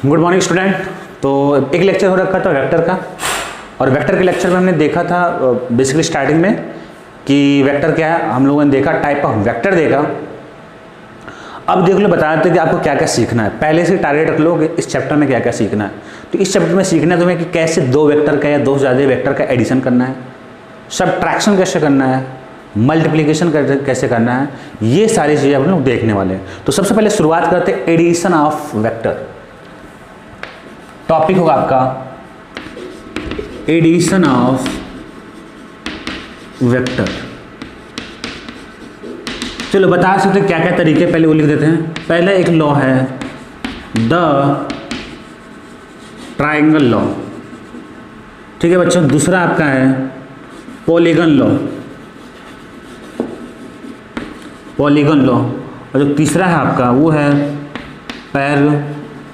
Good morning student. तो एक lecture हो रखा था वेक्टर का, और वेक्टर के लेक्चर में हमने देखा था बेसिकली स्टार्टिंग में कि वेक्टर क्या है। हम लोगों ने देखा टाइप ऑफ वेक्टर देखा। अब देख लो, बता देते कि आपको क्या क्या सीखना है। पहले से टारगेट रख लो कि इस चैप्टर में क्या क्या सीखना है। तो इस चैप्टर में सीखना है तुम्हें कि कैसे दो वेक्टर का या दो से ज़्यादा वेक्टर का एडिशन करना है, सबट्रैक्शन कैसे करना है, मल्टीप्लिकेशन कैसे करना है, ये सारी चीज़ें हम लोग देखने वाले हैं। तो सबसे पहले शुरुआत करते हैं एडिशन ऑफ वेक्टर। टॉपिक होगा आपका एडिशन ऑफ वेक्टर। चलो बता सकते क्या क्या तरीके, पहले वो लिख देते हैं। पहला एक लॉ है द ट्राइंगल लॉ, ठीक है बच्चों। दूसरा आपका है पॉलीगन लॉ, पॉलीगन लॉ। और जो तीसरा है आपका वो है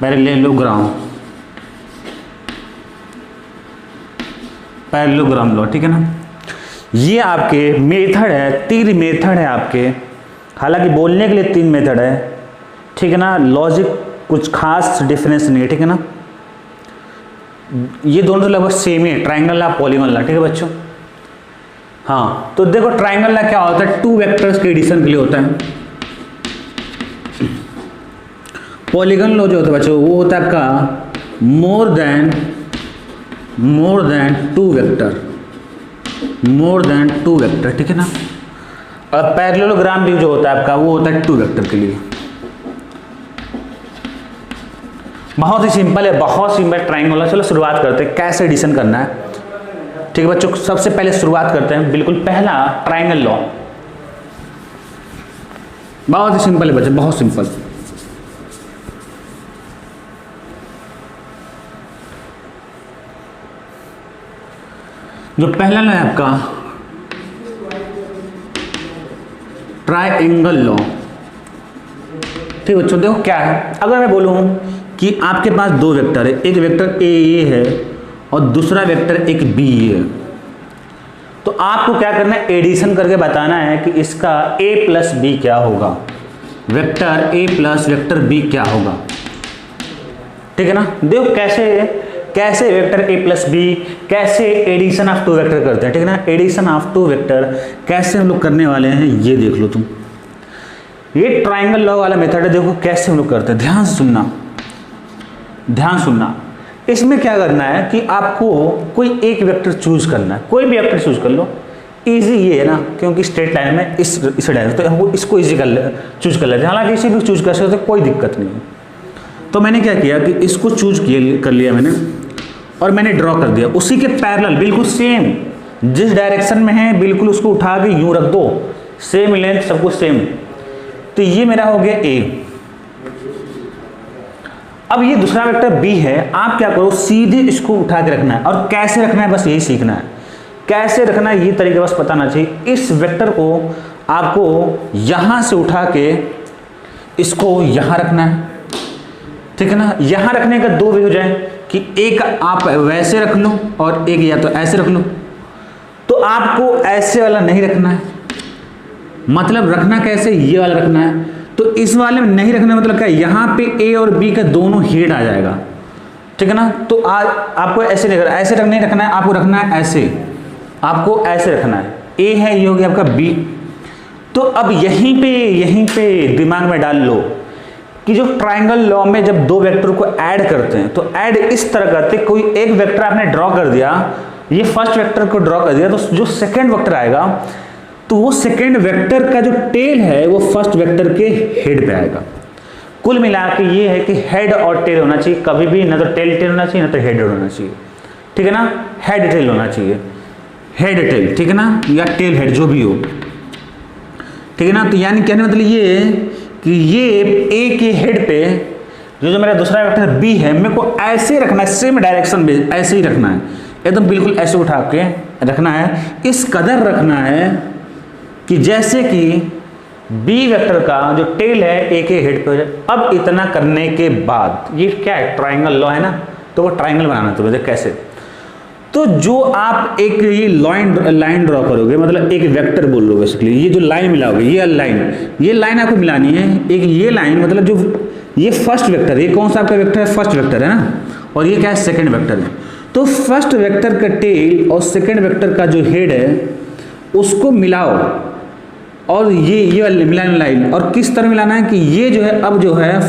पैरेललोग्राम, पैरेललोग्राम लॉ, ठीक है ना। ये आपके मेथड है, 3 मेथड है आपके। हालांकि बोलने के लिए 3 मेथड है, ठीक है ना। लॉजिक कुछ खास डिफरेंस नहीं है, ठीक है ना। ये दोनों तो लगभग सेम ही है, ट्राइंगल लॉ, पॉलीगन लॉ, ठीक है बच्चों। हाँ, तो देखो ट्राइंगल लॉ क्या होता है, 2 वेक्टर्स के एडिशन के लिए होता है। पॉलीगन लॉ जो होता है बच्चों वो होता है आपका more than 2 vector, more than 2 vector, ठीक है ना। और पैरेललोग्राम भी जो होता है आपका वो होता है 2 वेक्टर के लिए। बहुत ही सिंपल है, बहुत सिंपल ट्राइंगल लॉ। चलो शुरुआत करते हैं कैसे एडिशन करना है, ठीक है बच्चों। सबसे पहले शुरुआत करते हैं बिल्कुल पहला ट्राइंगल लॉ। बहुत ही सिंपल है बच्चों, बहुत सिंपल। जो पहला लॉ है आपका ट्राइंगल लॉ, ठीक बच्चों। देखो क्या है, अगर मैं बोलूं कि आपके पास 2 वेक्टर है, एक वेक्टर ए है और दूसरा वेक्टर एक बी है, तो आपको क्या करना है, एडिशन करके बताना है कि इसका a प्लस बी क्या होगा, vector a plus vector b क्या होगा, ठीक है ना। देखो कैसे वेक्टर a प्लस बी, कैसे एडिशन ऑफ 2 वेक्टर करते हैं, ठीक है ना। एडिशन ऑफ 2 वेक्टर कैसे हम लोग करने वाले हैं ये देख लो तुम। ये ट्राइंगल लॉ वाला मेथड है, देखो कैसे हम लोग करते हैं। ध्यान से सुनना, ध्यान सुनना। इसमें क्या करना है कि आपको कोई एक वेक्टर चूज करना है, कोई भी वेक्टर चूज कर लो। इजी ये है ना, क्योंकि स्ट्रेट लाइन में इस डायरेक्शन, तो हमको इसको इजी चूज कर लेते हैं। हालांकि इसी भी चूज कर सकते, कोई दिक्कत नहीं है। तो मैंने क्या किया कि इसको चूज कर लिया मैंने, और मैंने ड्रॉ कर दिया उसी के पैरेलल, बिल्कुल सेम जिस डायरेक्शन में है बिल्कुल उसको उठा के यूं रख दो, सेम लेंथ सब कुछ सेम। तो ये मेरा हो गया ए। अब ये दूसरा वेक्टर बी है, आप क्या करो सीधे इसको उठा के रखना है। और कैसे रखना है बस यही सीखना है, कैसे रखना है ये तरीका बस बताना चाहिए। इस वेक्टर को आपको यहां से उठा के इसको यहां रखना है, ठीक है ना। यहां रखने का 2 वे हो जाए कि एक आप वैसे रख लो और एक या तो ऐसे रख लो। तो आपको ऐसे वाला नहीं रखना है, मतलब रखना कैसे, ये वाला रखना है। तो इस वाले में नहीं रखना मतलब क्या, यहाँ पे ए और बी का दोनों हेड आ जाएगा, ठीक है ना। तो आपको ऐसे नहीं रखना, ऐसे नहीं रखना है, आपको रखना है ऐसे, आपको ऐसे रखना है। ए है, ये हो गया आपका बी। तो अब यहीं पे दिमाग में डाल लो कि जो ट्राइंगल लॉ में जब 2 वेक्टर को ऐड करते हैं तो ऐड इस तरह करते हैं, कोई एक वेक्टर आपने ड्रॉ कर दिया, ये फर्स्ट वेक्टर को ड्रॉ कर दिया, तो जो सेकेंड वेक्टर आएगा तो वो सेकेंड वेक्टर का जो टेल है वो फर्स्ट वेक्टर के हेड पे आएगा। कुल मिला के ये है कि हेड और टेल होना चाहिए, कभी भी ना तो टेल होना चाहिए ना तो हेड होना चाहिए, ठीक है ना। हेड टेल होना चाहिए, हेड टेल, ठीक है ना, या टेल हेड जो भी हो, ठीक है ना। तो यानी कहने मतलब ये है कि ये ए के हेड पे जो मेरा दूसरा वेक्टर बी है, मेरे को ऐसे रखना है, सेम डायरेक्शन में ऐसे ही रखना है, एकदम बिल्कुल ऐसे उठा के रखना है। इस कदर रखना है कि जैसे कि बी वेक्टर का जो टेल है ए के हेड पे हो जाए। अब इतना करने के बाद ये क्या है, ट्राइंगल लॉ है ना, तो वो ट्राइंगल बनाना है तुम्हें। कैसे, तो जो आप एक ये लाइन ड्रॉ करोगे, मतलब एक वेक्टर बोल लो बेसिकली, ये जो लाइन मिलाओगे, ये लाइन आपको मिलानी है। एक ये लाइन मतलब जो ये फर्स्ट वेक्टर, ये कौन सा आपका वेक्टर है? फर्स्ट वेक्टर है ना, और ये क्या है? सेकंड वेक्टर है। तो फर्स्ट वेक्टर का टेल और सेकंड वेक्टर का जो हेड है उसको मिलाओ, और ये मिलाने लाइन, और किस तरह मिलाना है कि ये जो है अब जो है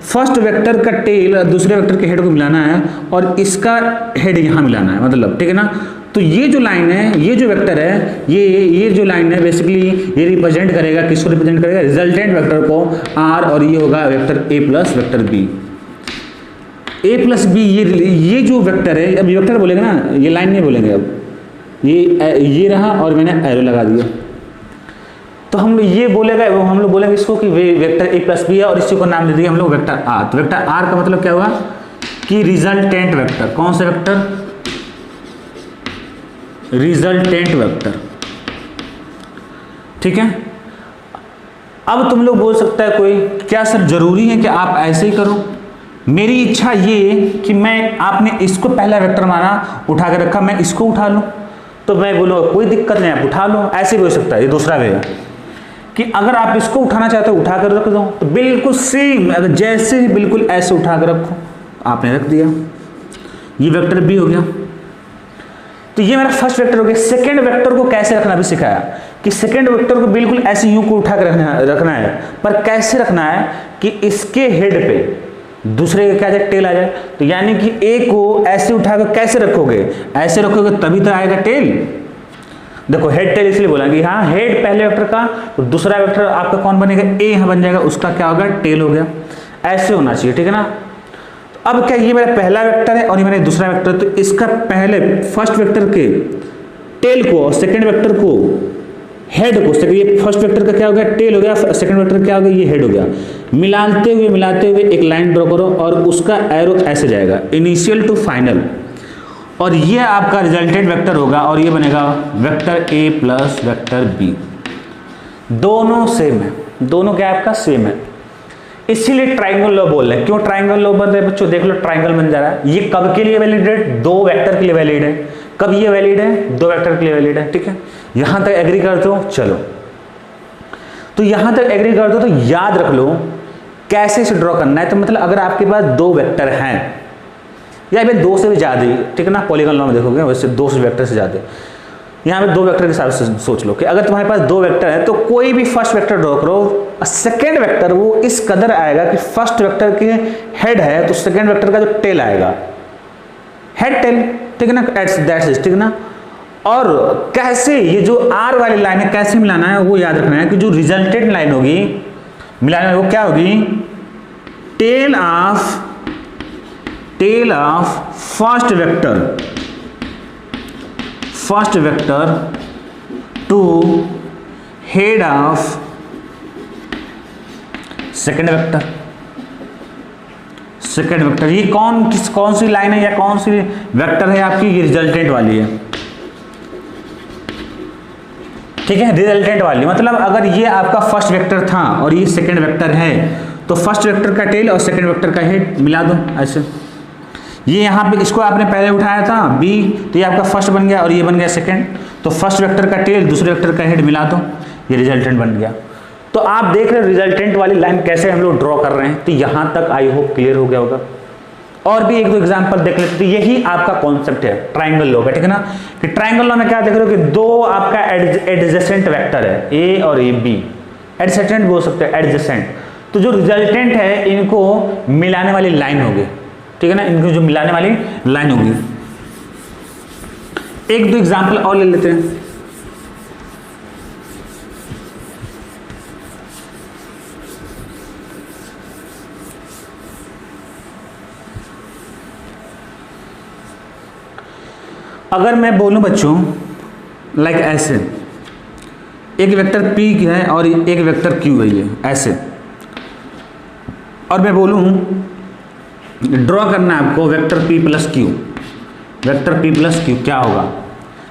फर्स्ट वेक्टर का टेल दूसरे वेक्टर के हेड को मिलाना है, और इसका हेड यहाँ मिलाना है, मतलब ठीक है ना। तो ये जो लाइन है, ये जो वेक्टर है, ये जो लाइन है बेसिकली ये रिप्रेजेंट करेगा, किसको रिप्रेजेंट करेगा? रिजल्टेंट वेक्टर को आर, और ये होगा vector A plus vector B. A plus B ये जो वेक्टर है, अब वेक्टर बोलेंगे ना, ये लाइन नहीं बोलेंगे, अब ये रहा और मैंने एरो लगा दिया, तो हम लोग ये बोलेगा, हम लोग बोलेंगे इसको कि वेक्टर ए प्लस बी है, और इसी को नाम दे दिया हम लोग वेक्टर आर। तो वेक्टर आर का मतलब क्या हुआ कि रिजल्टेंट वेक्टर। कौन सा वेक्टर? रिजल्टेंट वेक्टर, ठीक है। अब तुम लोग बोल सकता है कोई, क्या सर जरूरी है कि आप ऐसे ही करो? मेरी इच्छा ये कि मैं, आपने इसको पहला वेक्टर माना, उठा के रखा, मैं इसको उठा लूं, तो मैं बोलूँगा कोई दिक्कत नहीं, आप उठा लो, ऐसे भी हो सकता है। ये दूसरा वे है कि अगर आप इसको उठाना चाहते हो उठा कर रख दो, तो बिल्कुल सेम, अगर जैसे ही बिल्कुल ऐसे उठा कर रखो, आपने रख दिया, ये वेक्टर बी हो गया। तो ये मेरा फर्स्ट वेक्टर हो गया। सेकंड वेक्टर को कैसे रखना भी सिखाया कि सेकंड वेक्टर को बिल्कुल ऐसे यूं को उठा कर रखना है, पर कैसे रखना है कि इसके हेड पे दूसरे का क्या जाए? टेल आ जाए। तो यानी कि ए को ऐसे उठाकर कैसे रखोगे? ऐसे रखोगे तभी तो आएगा टेल। देखो हेड टेल इसलिए बोला कि हाँ हेड पहले वेक्टर का, तो दूसरा वेक्टर आपका कौन बनेगा? ए यहाँ बन जाएगा, उसका क्या होगा? टेल हो गया। ऐसे होना चाहिए, ठीक है ना। अब क्या, ये मेरा पहला वेक्टर है और ये मेरा दूसरा वेक्टर, तो इसका पहले फर्स्ट वेक्टर के टेल को और सेकंड वेक्टर को हेड को, ये फर्स्ट वेक्टर का क्या हो गया? टेल हो गया, सेकंड वेक्टर क्या हो गया? ये हेड हो गया। मिलाते हुए एक लाइन ड्रॉ करो और उसका एरो ऐसे जाएगा, इनिशियल टू फाइनल, और ये आपका रिजल्टेंट वेक्टर होगा, और ये बनेगा vector A plus vector B. दोनों सेम है, दोनों क्या आपका सेम है, इसीलिए ट्राइंगल लॉ बोल रहे हैं। क्यों ट्राइंगल लॉ बन रहे हैं बच्चों? देख लो ट्राइंगल बन जा रहा है। ये कब के लिए वैलिड है? दो वेक्टर के लिए वैलिड है। कब ये वैलिड है? दो वेक्टर के लिए वैलिड है, ठीक है। यहां तक एग्री करते हो? चलो, तो यहां तक एग्री करते हो तो याद रख लो कैसे इसे ड्रॉ करना है। तो मतलब अगर आपके पास दो वेक्टर हैं, या फिर दो से भी ज्यादा, ठीक है ना, पॉलीगॉन लॉ में देखोगे वैसे दो से वेक्टर से ज्यादा, यहाँ पे दो वेक्टर के हिसाब से सोच लो कि अगर तुम्हारे पास दो वेक्टर है तो कोई भी फर्स्ट वेक्टर ड्रॉ करो, सेकंड वेक्टर वो इस कदर आएगा कि फर्स्ट वेक्टर के हेड है तो सेकंड वेक्टर का जो टेल आएगा, हेड टेल, ठीक है ना, दैट्स इट, ठीक है ना। और कैसे ये जो आर वाली लाइन है कैसे मिलाना है वो याद रखना है कि जो रिजल्टेंट लाइन होगी मिलाने वो क्या होगी? Tail of first vector to head of second vector. ये कौन सी लाइन है या कौन सी वेक्टर है आपकी? ये रिजल्टेंट वाली है, ठीक है, रिजल्टेंट वाली। मतलब अगर ये आपका फर्स्ट वेक्टर था और ये सेकंड वेक्टर है तो फर्स्ट वेक्टर का टेल और सेकंड वेक्टर का हेड मिला दो ऐसे। ये यहाँ पे इसको आपने पहले उठाया था बी, तो ये आपका फर्स्ट बन गया और ये बन गया सेकंड, तो फर्स्ट वेक्टर का टेल दूसरे वेक्टर का हेड मिला दो, ये रिजल्टेंट बन गया। तो आप देख रहे हो रिजल्टेंट वाली लाइन कैसे हम लोग ड्रॉ कर रहे हैं। तो यहाँ तक आई होप क्लियर हो गया होगा। और भी एक दो एग्जांपल देख लेते, तो यही आपका कॉन्सेप्ट है ट्राइंगल लॉ का, ठीक है ना। कि ट्राइंगल लॉ में क्या देख रहे हो कि दो आपका एडजेसेंट वेक्टर है, ए और ए बी, एडजेसेंट बोल सकते हैं, एडजेसेंट। तो जो रिजल्टेंट है इनको मिलाने वाली लाइन होगी, ठीक है ना, इनको जो मिलाने वाली लाइन होगी। एक दो एग्जांपल और ले लेते हैं। अगर मैं बोलूं बच्चों लाइक ऐसे, एक वेक्टर P है और एक वेक्टर Q है, ये ऐसे, और मैं बोलूं ड्रॉ करना है आपको vector P plus Q, vector P plus Q क्या होगा?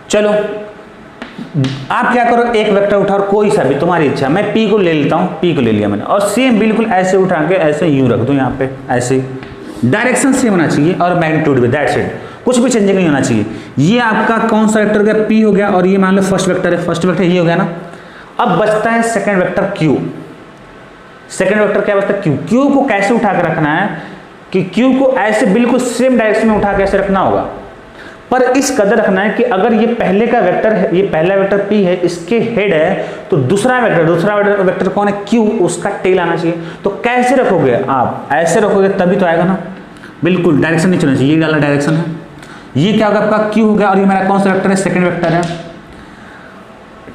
चलो आप क्या करो, एक वेक्टर उठाओ कोई सा भी, तुम्हारी इच्छा। मैं P को ले लेता हूँ, P को ले लिया मैंने, और सेम बिल्कुल ऐसे उठा के ऐसे यूं रख दो यहाँ पे, ऐसे डायरेक्शन सेम होना चाहिए और मैग्नीट्यूड भी, दैट्स इट, कुछ भी चेंजिंग नहीं होना चाहिए। ये आपका कौन सा वेक्टर हो गया? P हो गया, और ये मान लो फर्स्ट वेक्टर है, फर्स्ट वेक्टर ये हो गया ना। अब बचता है second vector Q। Second vector क्या बचता है क्यू। क्यू को कैसे उठा के रखना है कि क्यू को ऐसे बिल्कुल सेम डायरेक्शन में उठा के ऐसे रखना होगा, पर इस कदर रखना है कि अगर ये पहले का वेक्टर है, ये पहला वेक्टर पी है, इसके हेड है, तो दूसरा वेक्टर कौन है क्यू, उसका टेल आना चाहिए। तो कैसे रखोगे आप, ऐसे रखोगे तभी तो आएगा ना, बिल्कुल डायरेक्शन नहीं चलना चाहिए, ये वाला डायरेक्शन है, ये क्या होगा आपका क्यू हो गया, और ये मेरा कौन सा वेक्टर है, सेकंड वेक्टर है,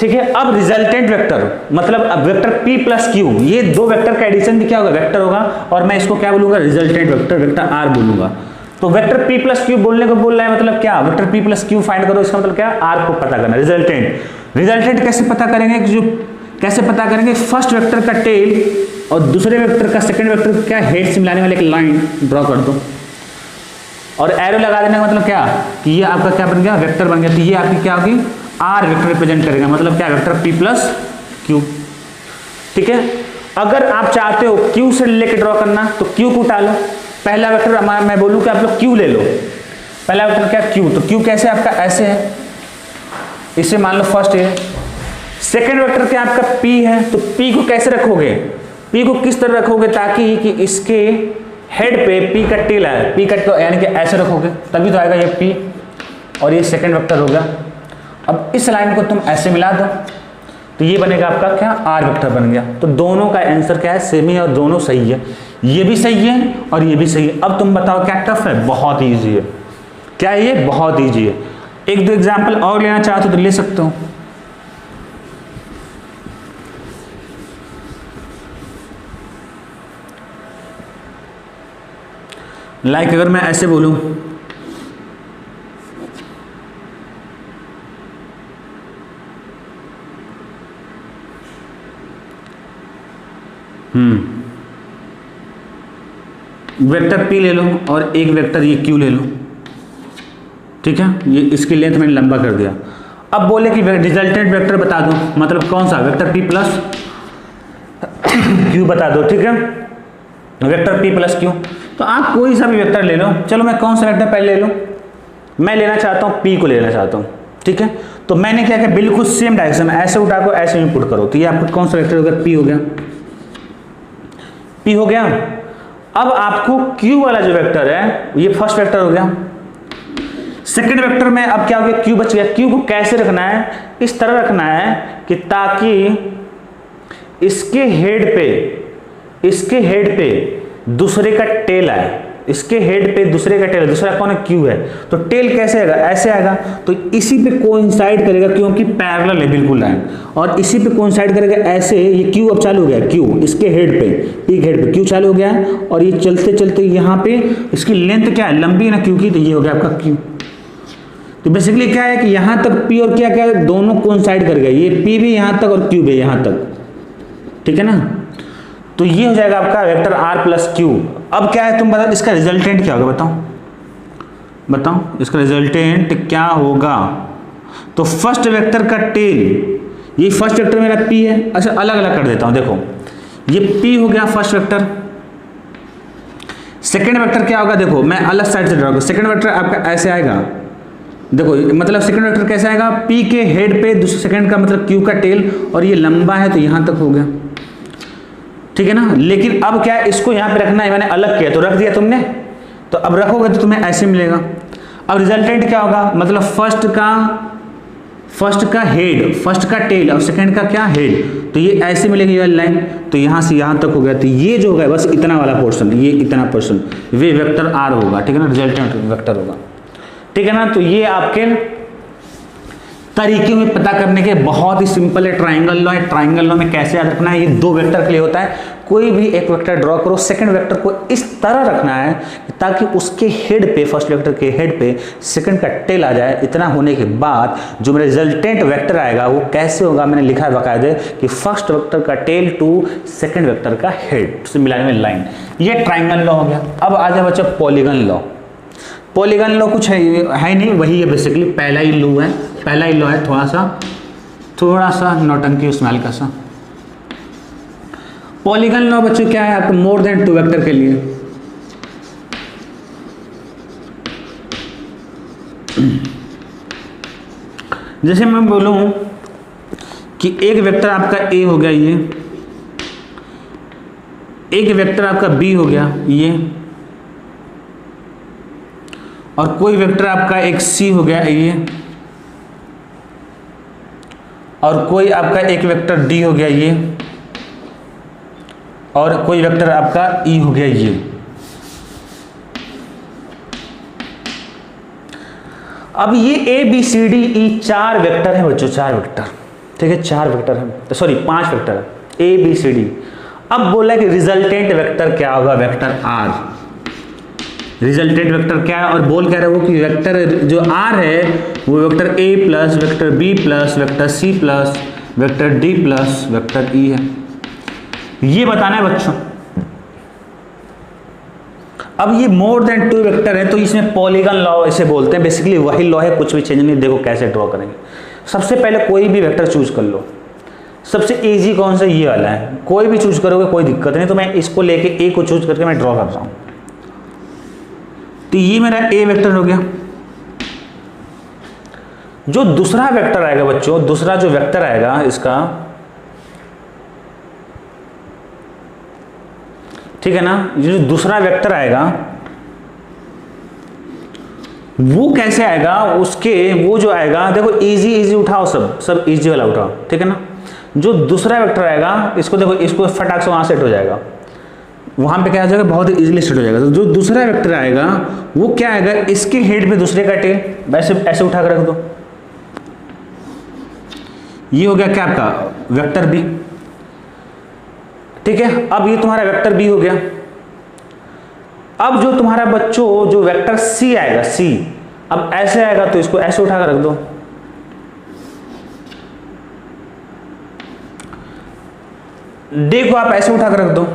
ठीक है। अब रिजल्टेंट वेक्टर मतलब अब वेक्टर p प्लस क्यू, ये दो वेक्टर का एडिशन भी क्या होगा, वेक्टर होगा, और मैं इसको क्या बोलूंगा, रिजल्टेंट वेक्टर, वेक्टर r बोलूंगा। तो वेक्टर p प्लस क्यू बोलने को बोल रहा है, मतलब क्या, vector p plus Q find करो, इसका मतलब क्या, r को पता करना, रिजल्टेंट कैसे पता करेंगे, जो कैसे पता करेंगे, फर्स्ट वेक्टर का टेल और दूसरे वेक्टर का सेकंड वेक्टर का क्या हेड से मिलाने वाले एक लाइन ड्रॉ कर दो, और एरो लगा देने का मतलब क्या कि ये आपका क्या बन गया, वेक्टर बन गया। तो ये आपकी क्या होगी, आर वेक्टर रिप्रेजेंट करेगा, मतलब क्या, वेक्टर p प्लस क्यू, ठीक है। अगर आप चाहते हो q से लेके ड्रॉ करना तो q को उठा लो, पहला वेक्टर मैं बोलूं कि आप लोग q ले लो, पहला वेक्टर क्या q, तो q कैसे आपका ऐसे है, इसे मान लो फर्स्ट है। सेकंड वेक्टर क्या आपका p है, तो p को कैसे रखोगे, p को किस तरह रखोगे ताकि कि इसके हेड पे p का टेल आए, p का यानी कि ऐसे रखोगे तभी तो आएगा ये p, और ये सेकंड वेक्टर हो गया। अब इस लाइन को तुम ऐसे मिला दो तो ये बनेगा आपका क्या, आर वेक्टर बन गया। तो दोनों का आंसर क्या है, सेम ही, और दोनों सही है, ये भी सही है और ये भी सही है। अब तुम बताओ क्या टफ है, बहुत ईजी है, क्या ये बहुत ईजी है। एक दो एग्जाम्पल और लेना चाहते हो तो ले सकते हो। लाइक अगर मैं ऐसे बोलूं, वेक्टर p ले लो और एक वेक्टर ये q ले लो, ठीक है, ये इसकी लेंथ मैंने लंबा कर दिया। अब बोले कि रिजल्टेंट वेक्टर बता दो, मतलब कौन सा, वेक्टर p प्लस q बता दो, ठीक है, वेक्टर p प्लस q। तो आप कोई सा भी वेक्टर ले लो, चलो मैं कौन सा वेक्टर पहले ले लूँ, मैं लेना चाहता हूँ p को लेना चाहता हूँ, ठीक है। तो मैंने क्या किया, बिल्कुल सेम डायरेक्शन में ऐसे उठा को ऐसे इनपुट करो, तो ये आपको कौन सा वेक्टर हो गया, p हो गया, p हो गया। अब आपको q वाला जो वेक्टर है ये फर्स्ट वेक्टर हो गया, सेकंड वेक्टर में अब क्या हो गया, q बच गया। q को कैसे रखना है, इस तरह रखना है कि ताकि इसके हेड पे दूसरे का टेल आए, इसके हेड पे दूसरे का टेल, दूसरा कौन है, q है, तो टेल कैसे आएगा, ऐसे आएगा, तो इसी पे कोइंसाइड करेगा क्योंकि पैरेलल है बिल्कुल लाइन, और इसी पे कोइंसाइड करेगा ऐसे, ये q अब चालू हो गया, q इसके हेड पे, पीक हेड पे q चालू हो गया, और ये चलते चलते यहाँ पे इसकी लेंथ क्या है, लंबी है ना q की, तो ये हो गया आपका q। तो बेसिकली क्या है कि यहाँ तक p और क्या क्या दोनों कोइंसाइड कर गए, ये p भी यहाँ तक और q भी यहाँ तक, ठीक है ना। तो ये हो जाएगा आपका वेक्टर r प्लस क्यू। अब क्या है, तुम बताओ इसका रिजल्टेंट क्या होगा, बताओ इसका रिजल्टेंट क्या होगा। तो फर्स्ट वेक्टर का टेल, ये फर्स्ट वेक्टर मेरा p है, अच्छा अलग अलग कर देता हूं, देखो ये p हो गया फर्स्ट वेक्टर, सेकंड वेक्टर क्या होगा, देखो मैं अलग साइड से ड्रॉ करूं, सेकंड वेक्टर आपका ऐसे आएगा, देखो मतलब सेकंड वेक्टर कैसे आएगा, p के हेड पे दूसरे सेकंड का मतलब q का टेल, और ये लंबा है तो यहां तक हो गया, ठीक है ना। लेकिन अब क्या है, इसको यहाँ पे रखना है, मैंने अलग किया तो रख दिया तुमने, तो अब रखोगे तो तुम्हें ऐसे मिलेगा। अब रिजल्टेंट क्या होगा, मतलब फर्स्ट का हेड, फर्स्ट का टेल और सेकंड का क्या हेड, तो ये ऐसे मिलेगी ये लाइन, तो यहाँ से यहाँ तक हो गया, तो ये जो होगा बस इतना वाला पोर्शन, ये इतना पोर्शन वे वेक्टर r होगा, ठीक है ना, रिजल्टेंट वेक्टर होगा, ठीक है ना। तो ये आपके तरीके में पता करने के बहुत ही सिंपल है, ट्राइंगल लॉ है। ट्राइंगल लॉ में कैसे याद रखना है, ये दो वेक्टर के लिए होता है, कोई भी एक वेक्टर ड्रॉ करो, सेकंड वेक्टर को इस तरह रखना है ताकि उसके हेड पे, फर्स्ट वेक्टर के हेड पे सेकंड का टेल आ जाए। इतना होने के बाद जो मेरा रिजल्टेंट वेक्टर आएगा वो कैसे होगा, मैंने लिखा है बाकायदे कि फर्स्ट वेक्टर का टेल टू सेकंड वेक्टर का हेड से मिलाने में लाइन, ये ट्राइंगल लॉ हो गया। अब आ जाए बच्चा पॉलीगन लॉ। पॉलीगन लॉ कुछ है नहीं, वही है बेसिकली पहला ही लॉ है, थोड़ा सा नौटंकी उसमें हल्का सा। पॉलीगन लॉ बच्चों क्या है, आपको मोर देन टू वेक्टर के लिए जैसे मैं बोलूं कि एक वेक्टर आपका ए हो गया, ये एक वेक्टर आपका बी हो गया ये, और कोई वेक्टर आपका एक सी हो गया ये, और कोई आपका एक वेक्टर डी हो गया ये, और कोई वेक्टर आपका ई हो गया ये। अब ये A B C D E 4 vector है बच्चों, 4 वेक्टर, ठीक है, 4 वेक्टर है, सॉरी 5 वेक्टर है ए बी सी डी। अब बोला कि रिजल्टेंट वेक्टर क्या होगा, वेक्टर आर। रिजल्टेंट वेक्टर क्या है, और बोल क्या रहे वो कि वेक्टर जो आर है वो vector A plus vector B plus vector C plus vector D plus vector E है, ये बताना है बच्चों। अब ये मोर देन 2 वेक्टर है तो इसमें पॉलीगन लॉ इसे बोलते हैं, बेसिकली वही लॉ है, कुछ भी चेंज नहीं। देखो कैसे ड्रॉ करेंगे। सबसे पहले कोई भी वेक्टर चूज कर लो, सबसे इजी कौन सा, ये वाला है, कोई भी चूज करोगे कोई दिक्कत नहीं। तो मैं इसको लेके ए को चूज करके मैं ड्रॉ कर रहा हूं, तो ये मेरा ए वेक्टर हो गया। जो दूसरा वेक्टर आएगा बच्चों, दूसरा जो वेक्टर आएगा इसका, ठीक है ना, ये जो दूसरा वेक्टर आएगा वो कैसे आएगा, उसके वो जो आएगा, देखो इजी उठाओ, सब इजी वाला उठाओ, ठीक है ना। जो दूसरा वेक्टर आएगा इसको देखो, इसको फटाक से वहां सेट हो जाएगा, वहां पे क्या हो जाएगा, बहुत इजीली सेट हो जाएगा। तो जो दूसरा वेक्टर आएगा वो क्या आएगा, इसके हेड पे दूसरे का टेल, वैसे ऐसे उठा कर रख दो, ये हो गया क्या आपका वेक्टर बी, ठीक है। अब ये तुम्हारा वेक्टर बी हो गया। अब जो तुम्हारा बच्चों जो वेक्टर सी आएगा, सी अब ऐसे आएगा तो इसको ऐसे उठा कर रख दो, डी को आप ऐसे उठा कर रख दो,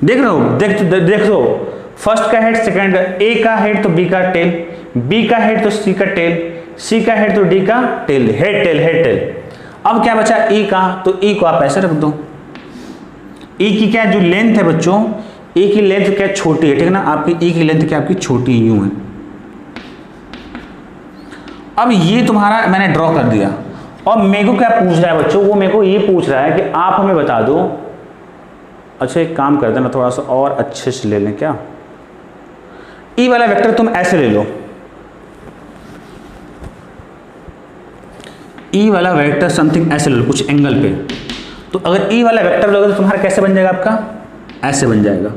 देख रहे हो, देख दो, फर्स्ट का हेड, सेकंड का, ए का हेड तो बी का टेल, बी का हेड तो सी का टेल, सी का हेड तो डी का टेल, हेड टेल। अब क्या बचा ई का, तो ई को आप ऐसे रख दो। ई की क्या जो लेंथ है बच्चों, ई की लेंथ क्या छोटी है, ठीक है ना, आपकी ई की लेंथ क्या आपकी छोटी यूं है। अब ये तुम्हारा मैंने ड्रॉ कर दिया, और मेरे को क्या पूछ रहा है बच्चों, वो मेरे को ये पूछ रहा है कि आप हमें बता दो। अच्छा एक काम करते हैं ना, थोड़ा सा और अच्छे से ले लें क्या, ई वाला वेक्टर तुम ऐसे ले लो, ई वाला वेक्टर समथिंग ऐसे ले लो, कुछ एंगल पे। तो अगर ई वाला वेक्टर लोगे तो तुम्हारा कैसे बन जाएगा, आपका ऐसे बन जाएगा,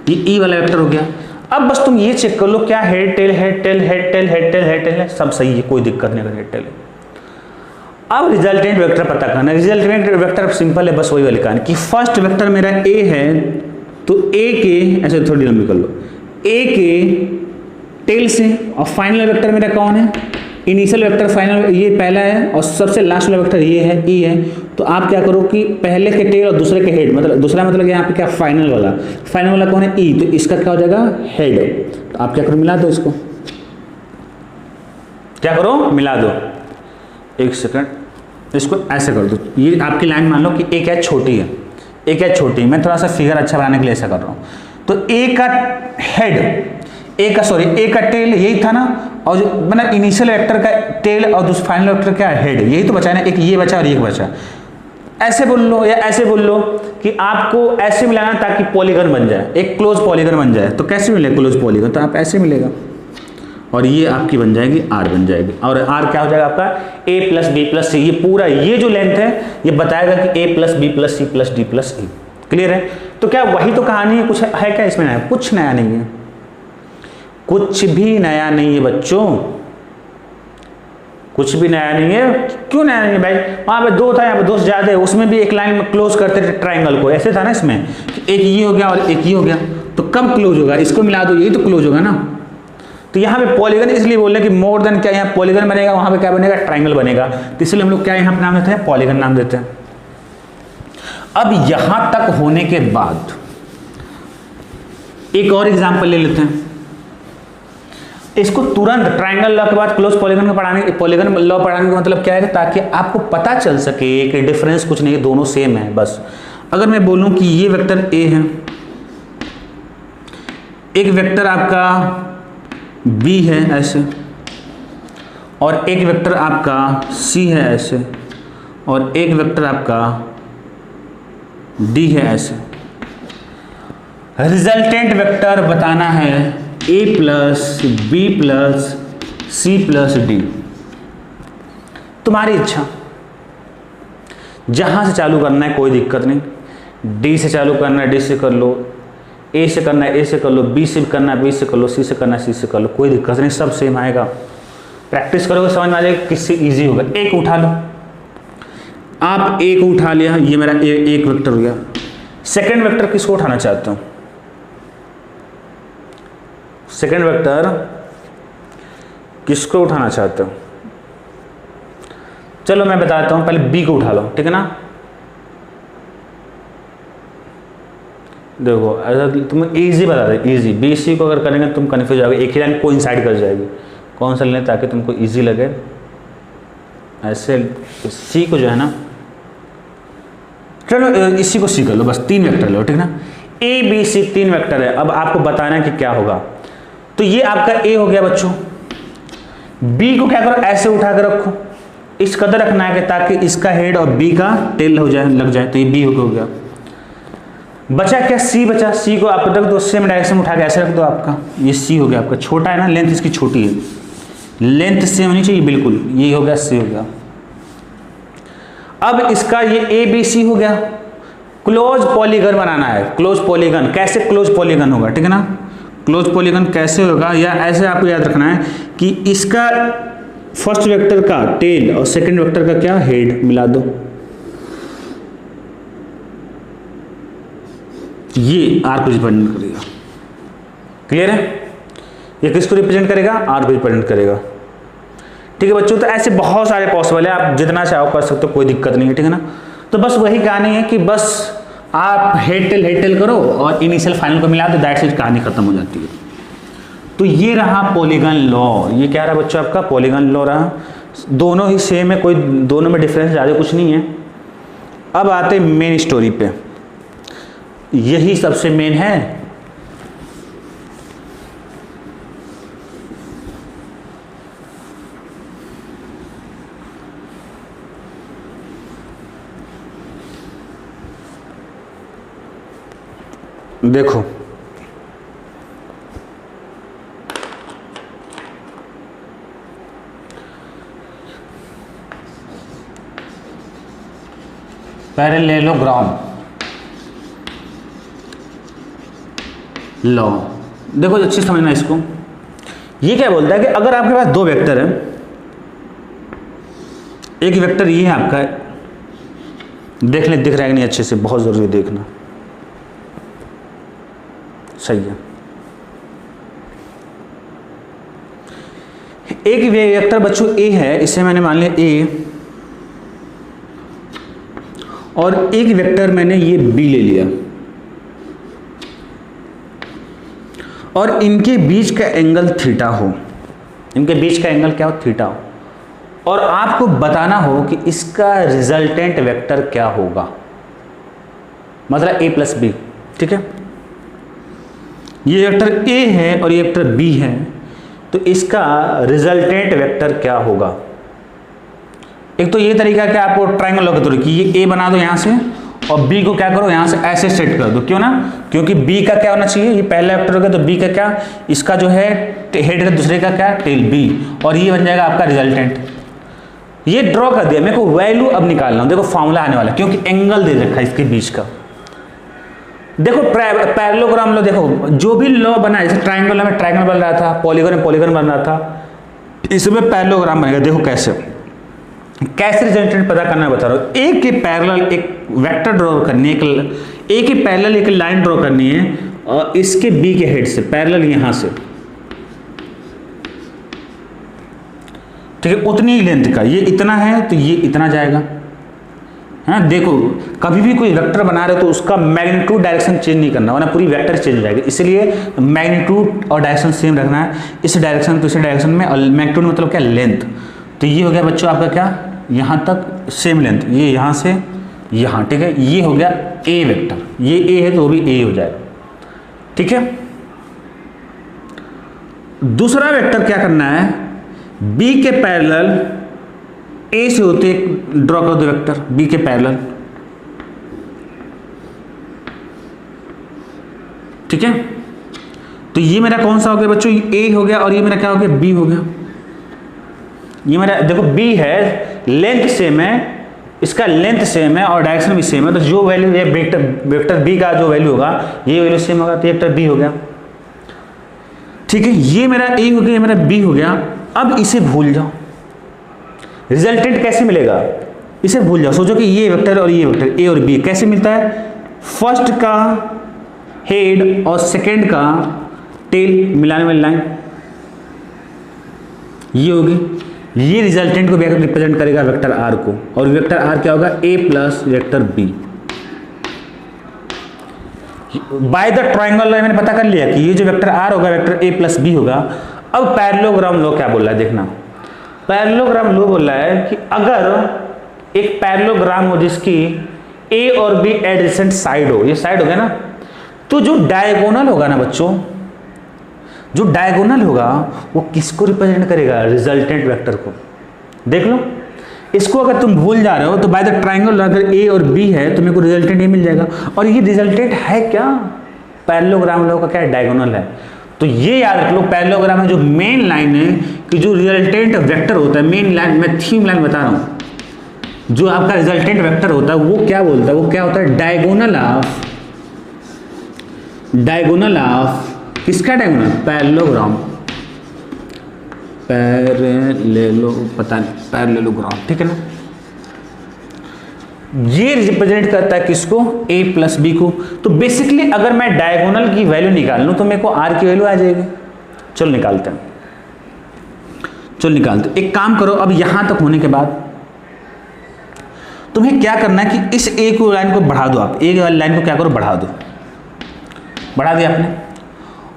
ये ई वाला वेक्टर हो गया। अब बस तुम ये चेक कर लो क्या हेड टेल है, सब सही है, कोई दिक्कत नहीं अगर हेड टेल है। अब रिजल्टेंट वेक्टर पता करना। रिजल्टेंट वेक्टर सिंपल है, बस वही वाली कहानी कि फर्स्ट वेक्टर मेरा ए है, तो ए के ऐसे थोड़ी लंबी कर लो, ए के टेल से, और फाइनल वेक्टर मेरा कौन है, इनिशियल वेक्टर फाइनल, ये पहला है, और सबसे लास्ट वाला वेक्टर ये है, ई है। तो आप क्या करो कि पहले के टेल और दूसरे के हेड, मतलब दूसरा मतलब यहाँ पे क्या फाइनल वाला कौन है, ई, तो इसका क्या हो जाएगा हेड। तो आप क्या करो, मिला दो इसको, क्या करो मिला दो, एक सेकंड, इसको ऐसे कर दो। ये आपकी लाइन मान लो कि ए क्या छोटी है, ए क्या छोटी है, मैं थोड़ा सा फिगर अच्छा बनाने के लिए ऐसा कर रहा हूँ। तो ए का हेड, ए का टेल यही था ना, और जो मतलब इनिशियल वेक्टर का टेल और दूसरा फाइनल वेक्टर का हेड, यही तो बचा है ना, एक ये बचा और एक बचा। ऐसे बोल लो या ऐसे बोल लो कि आपको ऐसे मिलाना ताकि पॉलीगन बन जाए, एक क्लोज पॉलीगन बन जाए। तो कैसे मिलेगा क्लोज पॉलीगन, तो आप ऐसे मिलेगा, और ये आपकी बन जाएगी आर बन जाएगी, और आर क्या हो जाएगा आपका A plus B plus C. ये पूरा ये जो लेंथ है ये बताएगा कि A plus B plus C plus D plus E. Clear है। तो क्या वही तो कहानी है, कुछ है क्या इसमें नया, कुछ नया नहीं है, कुछ भी नया नहीं है बच्चों, कुछ भी नया नहीं है। क्यों नया नहीं है भाई, वहां पे दो था, यहाँ पे दो से ज्यादा है, उसमें भी एक लाइन में क्लोज करते थे ट्राइंगल को, ऐसे था ना इसमें, एक ये हो गया और एक ये हो गया, तो कब क्लोज होगा, इसको मिला दो, यही तो क्लोज होगा ना। तो यहाँ पे पॉलीगन इसलिए बोल रहे हैं कि मोर देन क्या, यहाँ पॉलीगन बनेगा, वहां पे क्या बनेगा ट्राइंगल बनेगा, तो इसलिए हम लोग क्या यहाँ पे नाम देते हैं, पॉलीगन नाम देते हैं। अब यहां तक होने के बाद एक और एग्जांपल ले लेते हैं, इसको तुरंत ट्राइंगल लॉ के बाद क्लोज पॉलीगन पॉलीगन लॉ पढ़ाने का मतलब क्या है, ताकि आपको पता चल सके कि डिफरेंस कुछ नहीं है, दोनों सेम है। बस अगर मैं बोलूं कि ये वेक्टर ए है, एक वेक्टर आपका बी है ऐसे, और एक वेक्टर आपका सी है ऐसे, और एक वेक्टर आपका डी है ऐसे। रिजल्टेंट वेक्टर बताना है A plus B plus C plus D. तुम्हारी इच्छा, जहां से चालू करना है कोई दिक्कत नहीं, डी से चालू करना है डी से कर लो, ए से करना है ए से कर लो, बी से करना है बी से कर लो, सी से करना है सी से कर लो, कोई दिक्कत नहीं, सब सेम आएगा। प्रैक्टिस करोगे समझ में आ जाएगा किससे इजी होगा। एक उठा लो, आप एक उठा लिया, ये मेरा एक वेक्टर हो गया। सेकंड वेक्टर किसको उठाना चाहते हो? सेकंड वेक्टर किसको उठाना चाहते हो? चलो मैं बताता हूं, पहले बी को उठा लो, ठीक है ना। देखो ऐसा तुम इजी बता दे, इजी। बी सी को अगर करेंगे तुम कन्फ्यूज जाओगे, एक ही लाइन को इंसाइड कर जाएगी, कौन सा लें ताकि तुमको इजी लगे। ऐसे सी को जो है ना, चलो इसी को सी कर लो, बस 3 वेक्टर लो, ठीक ना। ए बी सी 3 वेक्टर है। अब आपको बताना है कि क्या होगा। तो ये आपका ए हो गया बच्चों। बी को क्या करो, ऐसे उठा कर रखो, इस कदर रखना है कि ताकि इसका हेड और बी का टेल हो जाए, लग जाए, तो ये बी हो गया। बचा क्या? सी बचा। सी को आप रख दो सेम डायरेक्शन में उठा के ऐसे रख दो, आपका ये सी हो गया। आपका छोटा है ना, लेंथ इसकी छोटी है, लेंथ सेम होनी चाहिए बिल्कुल, ये हो गया सी हो गया। अब इसका ये ए बी सी हो गया। क्लोज पॉलीगन बनाना है, क्लोज पॉलीगन। कैसे क्लोज पॉलीगन होगा, ठीक है ना। क्लोज पॉलीगन कैसे होगा, या ऐसे आपको याद रखना है कि इसका फर्स्ट वेक्टर का टेल और सेकंड वेक्टर का क्या, हेड मिला दो। ये आर को रिप्रेजेंट करेगा, क्लियर है। ये किसको रिप्रेजेंट करेगा, आर को रिप्रेजेंट करेगा, ठीक है बच्चों। तो ऐसे बहुत सारे पॉसिबल है, आप जितना चाहो कर सकते हो, कोई दिक्कत नहीं है, ठीक है ना। तो बस वही कहानी है कि बस आप हेड टेल करो और इनिशियल फाइनल को मिला दो, दैट्स इट, कहानी खत्म हो जाती है। तो ये रहा पॉलीगन लॉ। ये क्या रहा बच्चों आपका, पॉलीगन लॉ रहा। दोनों ही सेम है, कोई दोनों में डिफरेंस ज़्यादा कुछ नहीं है। अब आते मेन स्टोरी पे, यही सबसे मेन है। देखो पैरेललोग्राम लॉ, देखो अच्छी समझना इसको। ये क्या बोलता है कि अगर आपके पास 2 वेक्टर है, एक वेक्टर ये है आपका, देख ले दिख रहा है कि नहीं अच्छे से, बहुत जरूरी देखना, सही है। एक वेक्टर बच्चों ए है, इसे मैंने मान लिया ए, और एक वेक्टर मैंने ये बी ले लिया, और इनके बीच का एंगल थीटा हो, इनके बीच का एंगल क्या हो, थीटा हो, और आपको बताना हो कि इसका रिजल्टेंट वेक्टर क्या होगा, मतलब ए प्लस बी, ठीक है। ये वेक्टर ए है और ये वेक्टर बी है, तो इसका रिजल्टेंट वेक्टर क्या होगा। एक तो ये तरीका कि आपको ट्रायंगल लगा दो कि ये ए बना दो यहाँ से, और बी को क्या करो यहाँ से ऐसे सेट कर दो, क्यों ना, क्योंकि बी का क्या होना चाहिए, ये पहला वेक्टर होगा तो बी का क्या, इसका जो है हेड है, दूसरे का क्या, टेल बी, और ये बन जाएगा आपका रिजल्टेंट। ये ड्रॉ कर दिया, मेरे को वैल्यू अब निकालना हो, देखो फॉर्मूला आने वाला है, क्योंकि एंगल दे रखा है इसके बीच का। देखो पैरेललोग्राम लो, देखो जो भी लॉ बना, जैसे ट्रायंगल में ट्रायंगल बन रहा था, पॉलीगन में पॉलीगन बन रहा था, इसमें पैरेललोग्राम बनेगा। देखो कैसे रिजल्टेंट पता करना है बता रहा हूँ। एक के पैरेलल एक वेक्टर ड्रॉ करनी है, एक के पैरेलल एक लाइन ड्रॉ करनी है, और इसके बी के हेड से पैरेलल यहां से, ठीक है, उतनी ही लेंथ का, ये इतना है तो ये इतना जाएगा। हाँ देखो, कभी भी कोई वेक्टर बना रहे हो तो उसका मैग्नीट्यूड डायरेक्शन चेंज नहीं करना, वरना पूरी वेक्टर चेंज हो जाएगी। इसलिए मैग्नीट्यूड और डायरेक्शन सेम रखना है, इस डायरेक्शन तो इस डायरेक्शन में। मैग्नीट्यूड मतलब क्या, लेंथ। तो ये हो गया बच्चों आपका क्या, यहाँ तक सेम लेंथ, ये यहाँ से यहाँ, ठीक है। ये हो गया ए वेक्टर, ये ए है तो वो भी ए हो जाएगा, ठीक है। दूसरा वेक्टर क्या करना है, बी के पैरेलल ए से होते ड्रॉ कर दो वेक्टर बी के पैरेलल, ठीक है। तो ये मेरा कौन सा हो गया बच्चों, ए हो गया, और ये मेरा क्या हो गया, बी हो गया। ये मेरा देखो बी है, लेंथ सेम है, इसका लेंथ सेम है और डायरेक्शन भी सेम है, तो जो वैल्यू है वेक्टर बी का जो वैल्यू होगा ये वैल्यू सेम होगा, तो वेक्टर बी हो गया, ठीक है। ये मेरा ए हो गया, ये मेरा बी हो गया। अब इसे भूल जाओ, रिजल्टेंट कैसे मिलेगा, इसे भूल जाओ। सोचो कि ये वेक्टर और ये वेक्टर ए और बी कैसे मिलता है, फर्स्ट का हेड और सेकेंड का टेल मिलाने वाली लाइन ये होगी। ये रिजल्टेंट को रिप्रेजेंट करेगा वेक्टर आर को, और वेक्टर आर क्या होगा, A plus vector B. By the triangle line मैंने पता कर लिया कि ये जो वेक्टर आर होगा वेक्टर ए प्लस बी होगा। अब पैरेललोग्राम लॉ क्या बोल रहा है देखना, पैरेललोग्राम लॉ बोल रहा है कि अगर एक पैरेललोग्राम हो जिसकी ए और बी एडजेसेंट साइड हो, ये साइड हो गया ना, तो जो डायगोनल होगा ना बच्चों, जो डायगोनल होगा वो किसको रिप्रेजेंट करेगा, रिजल्टेंट वेक्टर को। देख लो इसको, अगर तुम भूल जा रहे हो तो बाय द ट्रायंगल अगर ए और बी है तो मेरे को रिजल्टेंट ये मिल जाएगा, और ये रिजल्टेंट है क्या, पैरेललोग्राम लॉ का क्या है, डायगोनल है। तो ये याद रख लो, पैरेललोग्राम में जो मेन लाइन है कि जो रिजल्टेंट वेक्टर होता है, मेन लाइन मैं थीम लाइन बता रहा हूँ, जो आपका रिजल्टेंट वेक्टर होता है वो क्या बोलता है, वो क्या होता है, डायगोनल ऑफ किसका डायगोनल, पैरेललोग्राम, पैरेललोग्राम, ठीक है ना। ये रिप्रेजेंट करता है किसको, ए प्लस बी को। तो बेसिकली अगर मैं डायगोनल की वैल्यू निकाल लूं तो मेरे को आर की वैल्यू आ जाएगी। चलो निकालते हैं, चलो निकालते। एक काम करो, अब यहां तक होने के बाद तुम्हें क्या करना है कि इस ए को लाइन को बढ़ा दो, आप ए वाली लाइन को क्या करो, बढ़ा दो, बढ़ा दिया आपने।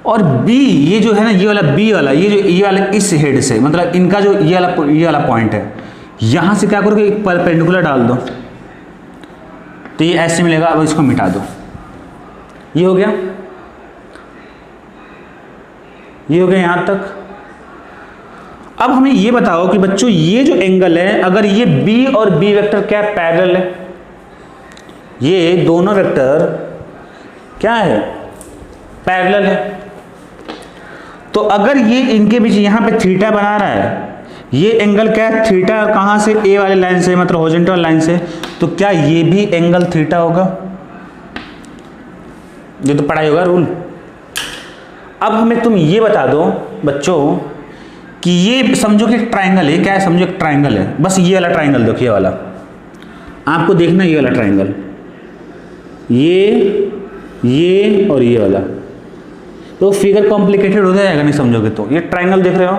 और बी ये जो है ना, ये वाला बी वाला, ये वाला इस हेड से, मतलब इनका जो ये वाला पॉइंट है, यहां से क्या करोगे, एक परपेंडिकुलर डाल दो, तो ये ऐसे मिलेगा। अब इसको मिटा दो, ये हो गया, ये हो गया यहां तक। अब हमें ये बताओ कि बच्चों ये जो एंगल है, अगर ये बी और बी वेक्टर क्या पैरेलल है, ये दोनों वेक्टर क्या है, पैरेलल है, तो अगर ये इनके बीच यहां पे थीटा बना रहा है, ये एंगल क्या है, थीटा, कहां से, ए वाली लाइन से, मतलब हॉरिजॉन्टल लाइन से, तो क्या ये भी एंगल थीटा होगा, ये तो पढ़ाई होगा रूल। अब हमें तुम ये बता दो बच्चों कि ये समझो कि एक ट्राइंगल है, क्या है, समझो एक ट्राइंगल है, बस ये वाला ट्राइंगल देखो, ये वाला आपको देखना, ये वाला ट्राइंगल, ये और ये वाला, तो फिगर कॉम्प्लिकेटेड हो जाएगा नहीं समझोगे तो। ये ट्राइंगल देख रहे हो,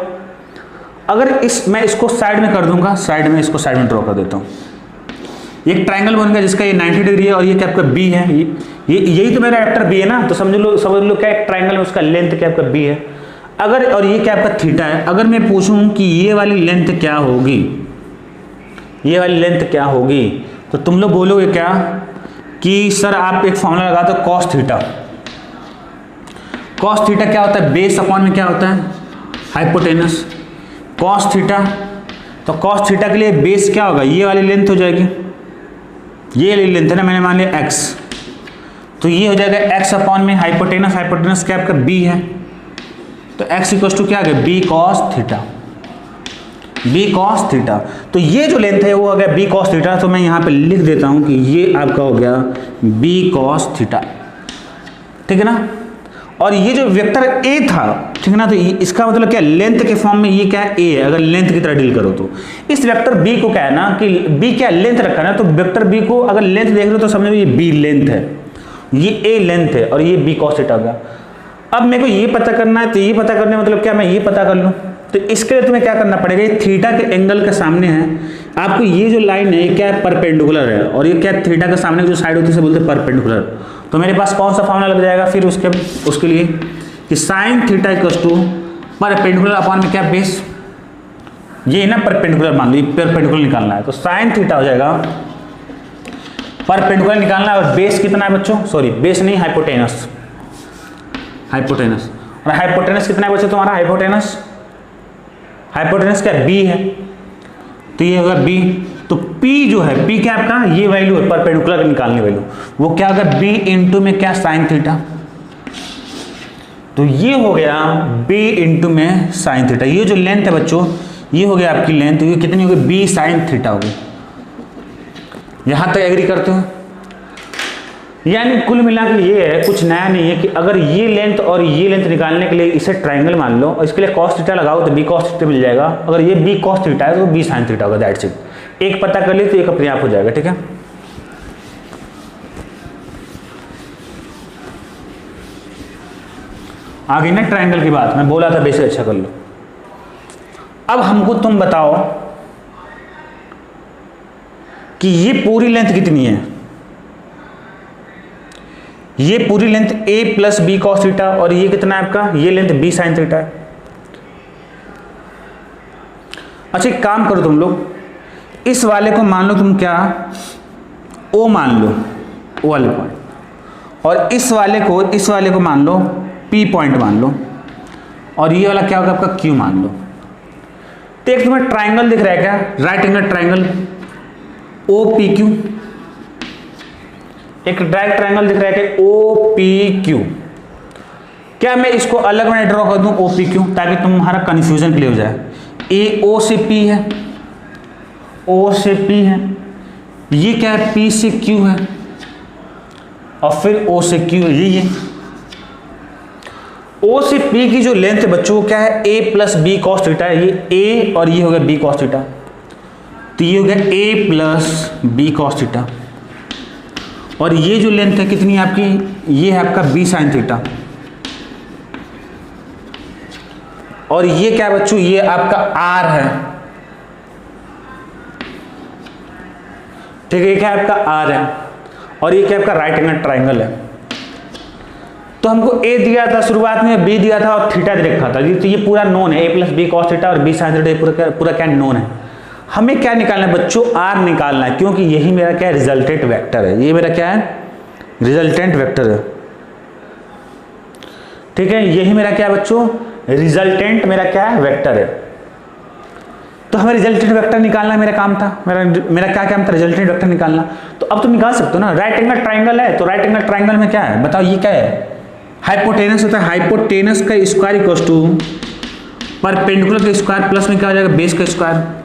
अगर मैं इसको साइड में कर दूंगा, साइड में इसको साइड में ड्रॉ कर देता हूँ, एक ट्राइंगल बन गया जिसका ये 90 डिग्री है और ये क्या आपका बी है, यही तो मेरा वेक्टर बी है ना, तो समझ लो क्या एक ट्राइंगल में उसका लेंथ क्या आपका बी है। अगर, और ये क्या आपका थीटा है, अगर मैं पूछूं कि ये वाली लेंथ क्या होगी, ये वाली लेंथ क्या होगी, तो तुम लोग बोलोगे क्या कि सर आप एक फॉर्मूला लगा दो, कॉस थीटा। कॉस थीटा क्या होता है, बेस अपॉन में क्या होता है, हाइपोटेनस, कॉस थीटा। तो कॉस थीटा के लिए बेस क्या होगा, ये वाली लेंथ हो जाएगी, ये वाली लेंथ है ना, मैंने मान लिया एक्स, तो ये हो जाएगा एक्स अपॉन में हाइपोटेनस, हाइपोटेनस क्या आपका बी है, तो एक्स इक्वल टू क्या आ गया, B cos theta, B cos theta. तो ये जो लेंथ है वो आ गया बी कॉस थीटा, तो मैं यहाँ पे लिख देता हूँ कि ये आपका हो गया बी कॉस थीटा, ठीक है ना। और ये जो वेक्टर ए था, ठीक है ना, तो इसका मतलब क्या, लेंथ के फॉर्म में ये क्या है, ए है, अगर लेंथ की तरह डील करो तो। इस वेक्टर बी को क्या है ना कि बी क्या लेंथ रखा है ना, तो वेक्टर बी को अगर लेंथ देख रहे हो तो समझो ये बी लेंथ है, ये ए लेंथ है, और ये बी कॉस थीटा हो गया। अब मेरे को ये पता करना है, तो ये पता करने मतलब क्या, मैं ये पता कर लूँ, तो इसके लिए तुम्हें क्या करना पड़ेगा, ये थीटा के एंगल के सामने है, आपको ये जो लाइन है ये क्या है, परपेंडिकुलर है, और ये क्या थीटा के सामने जो साइड होती है उसे बोलते हैं परपेंडिकुलर। तो मेरे पास कौन सा फॉर्मूला लग जाएगा फिर उसके लिए कि sine theta equals to perpendicular upon में क्या, बेस, ये ना परपेंडिकुलर मान लो, ये परपेंडिकुलर निकालना है, तो साइन थीटा हो जाएगा, परपेंडिकुलर निकालना है, और बेस कितना है बच्चों, सॉरी बेस नहीं, हाइपोटेनस, हाइपोटेनस, और हाइपोटेनस कितना है बच्चों तुम्हारा, हाइपोटेनस क्या बी है, तो ये होगा b। तो p जो है, p क्या आपका ये वैल्यू है परपेंडिकुलर निकालने वैल्यू, वो क्या होगा b इंटू में क्या साइन थीटा। तो ये हो गया b इंटू में साइन थीटा। ये जो लेंथ है बच्चों, ये हो गया आपकी लेंथ, ये कितनी होगी b साइन थीटा होगी। यहां तक एग्री करते हो? यानी कुल मिला के ये है, कुछ नया नहीं है कि अगर ये लेंथ और ये लेंथ निकालने के लिए इसे ट्रायंगल मान लो और इसके लिए cos थीटा लगाओ तो b cos थीटा मिल जाएगा। अगर ये b cos थीटा है तो b sin थीटा होगा, दैट्स इट। एक पता कर लिए तो एक अपने आप हो जाएगा, ठीक है। आगे ना ट्रायंगल की बात, मैं बोला था बेसिक अच्छा कर लो। अब हमको तुम बताओ कि ये पूरी लेंथ कितनी है। ये पूरी length a plus B cos theta और ये कितना है आपका, ये लेंथ b साइन थीटा है। अच्छा एक काम करो तुम लोग, इस वाले को मान लो तुम क्या o मान लो, o वाले पॉइंट, और इस वाले को मान लो p पॉइंट मान लो, और ये वाला क्या होगा आपका q मान लो। तो एक तुम्हें ट्राइंगल दिख रहा है क्या, राइट एंगल ट्राइंगल OPQ, एक डायरेक्ट ट्रायंगल दिख रहा है कि OPQ। क्या मैं इसको अलग में ड्रॉ कर दूं OPQ, ताकि तुम्हारा कंफ्यूजन क्लियर हो जाए। A O से P है, O से P है, ये क्या है P से Q है, और फिर O से Q है, ये O से P की जो लेंथ है बच्चों क्या है A plus B cos theta है। ये A और ये हो गया B कॉस थीटा, तो ये हो गया A plus B cos theta. और ये जो लेंथ है कितनी है आपकी, ये है आपका b साइन थीटा। और ये क्या बच्चों, ये आपका r है, ठीक है, ये क्या है आपका r है, और ये क्या आपका राइट एंगल ट्राइंगल है। तो हमको a दिया था शुरुआत में, b दिया था और थीटा दे रखा था, तो ये पूरा नोन है, a plus B cos theta और b साइन थीटा पूरा क्या नोन है। हमें क्या निकालना है बच्चों, r निकालना है, क्योंकि यही मेरा क्या है रिजल्टेंट वेक्टर है। ये मेरा क्या है रिजल्टेंट वेक्टर है, ठीक है, यही मेरा क्या है बच्चों रिजल्टेंट मेरा क्या है वेक्टर है। तो हमें रिजल्टेंट वेक्टर निकालना मेरा काम था, मेरा क्या काम था रिजल्टेंट वेक्टर निकालना। तो अब तुम निकाल सकते हो ना, राइट एंगल ट्राइंगल है, तो राइट एंगल ट्राइंगल में क्या है बताओ, ये क्या है हाइपोटेनस होता है, हाइपोटेनस का स्क्वायर इक्वल्स टू परपेंडिकुलर का स्क्वायर प्लस में क्या हो जाएगा बेस का स्क्वायर।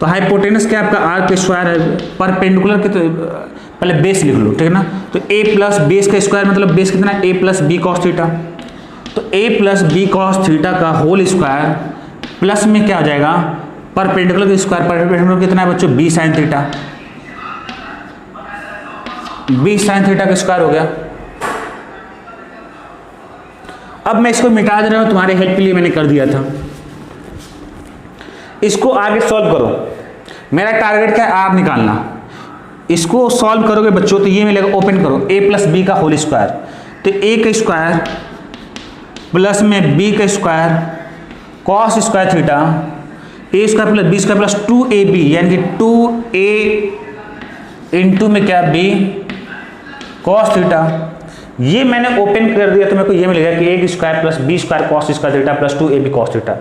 तो हाइपोटेनस क्या आपका आर का स्क्वायर है, परपेंडिकुलर के तो पहले बेस लिख लो, ठीक है ना। तो a प्लस बेस का स्क्वायर मतलब बेस कितना है a plus B cos theta. तो a plus B cos theta का होल स्क्वायर प्लस में क्या हो जाएगा परपेंडिकुलर का स्क्वायर, परपेंडिकुलर कितना है बच्चों b sine theta, b sine theta का स्क्वायर हो गया। अब मैं इसको मिटा दे रहा हूं, तुम्हारे हेल्प के लिए मैंने कर दिया था। इसको आगे सॉल्व करो, मेरा टारगेट क्या है आर निकालना। इसको सॉल्व करोगे बच्चों तो ये मिलेगा, ओपन करो a प्लस बी का होल स्क्वायर, तो a का स्क्वायर प्लस में b का square cos square theta, a square plus b square plus 2ab, यानी कि 2a इंटू में क्या b कॉस थीटा। ये मैंने ओपन कर दिया तो मेरे को ये मिलेगा कि a square plus b square cos square theta plus 2ab cos theta.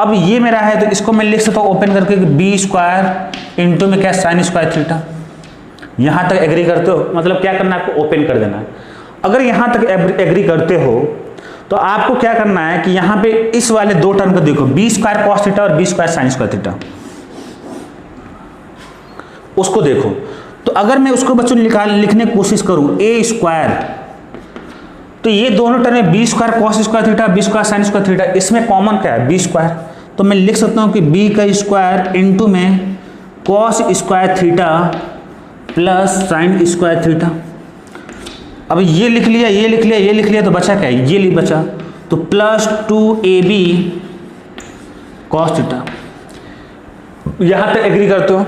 अब ये मेरा है तो इसको मैं लिख सकता हूँ ओपन करके कि b स्क्वायर इंटू में क्या साइन स्क्वायर थीटा। यहाँ तक एग्री करते हो, मतलब क्या करना है आपको ओपन कर देना है। अगर यहाँ तक एग्री करते हो तो आपको क्या करना है कि यहाँ पे इस वाले दो टर्म को देखो, बी स्क्वायर कॉस थीटा और B square sine square theta, उसको देखो। तो अगर मैं उसको बच्चों लिखने की कोशिश करूँ ए स्क्वायर, तो ये दोनों टर्म है B square cos square theta B square sine square theta, इसमें कॉमन क्या है बी स्क्वायर, तो मैं लिख सकता हूँ कि बी का स्क्वायर इंटू में cos square theta plus sign square theta. अब ये लिख लिया, ये लिख लिया, ये लिख लिया, तो बचा क्या है, ये बचा, तो प्लस 2ab कॉस थीटा। यहां तक एग्री करते हो?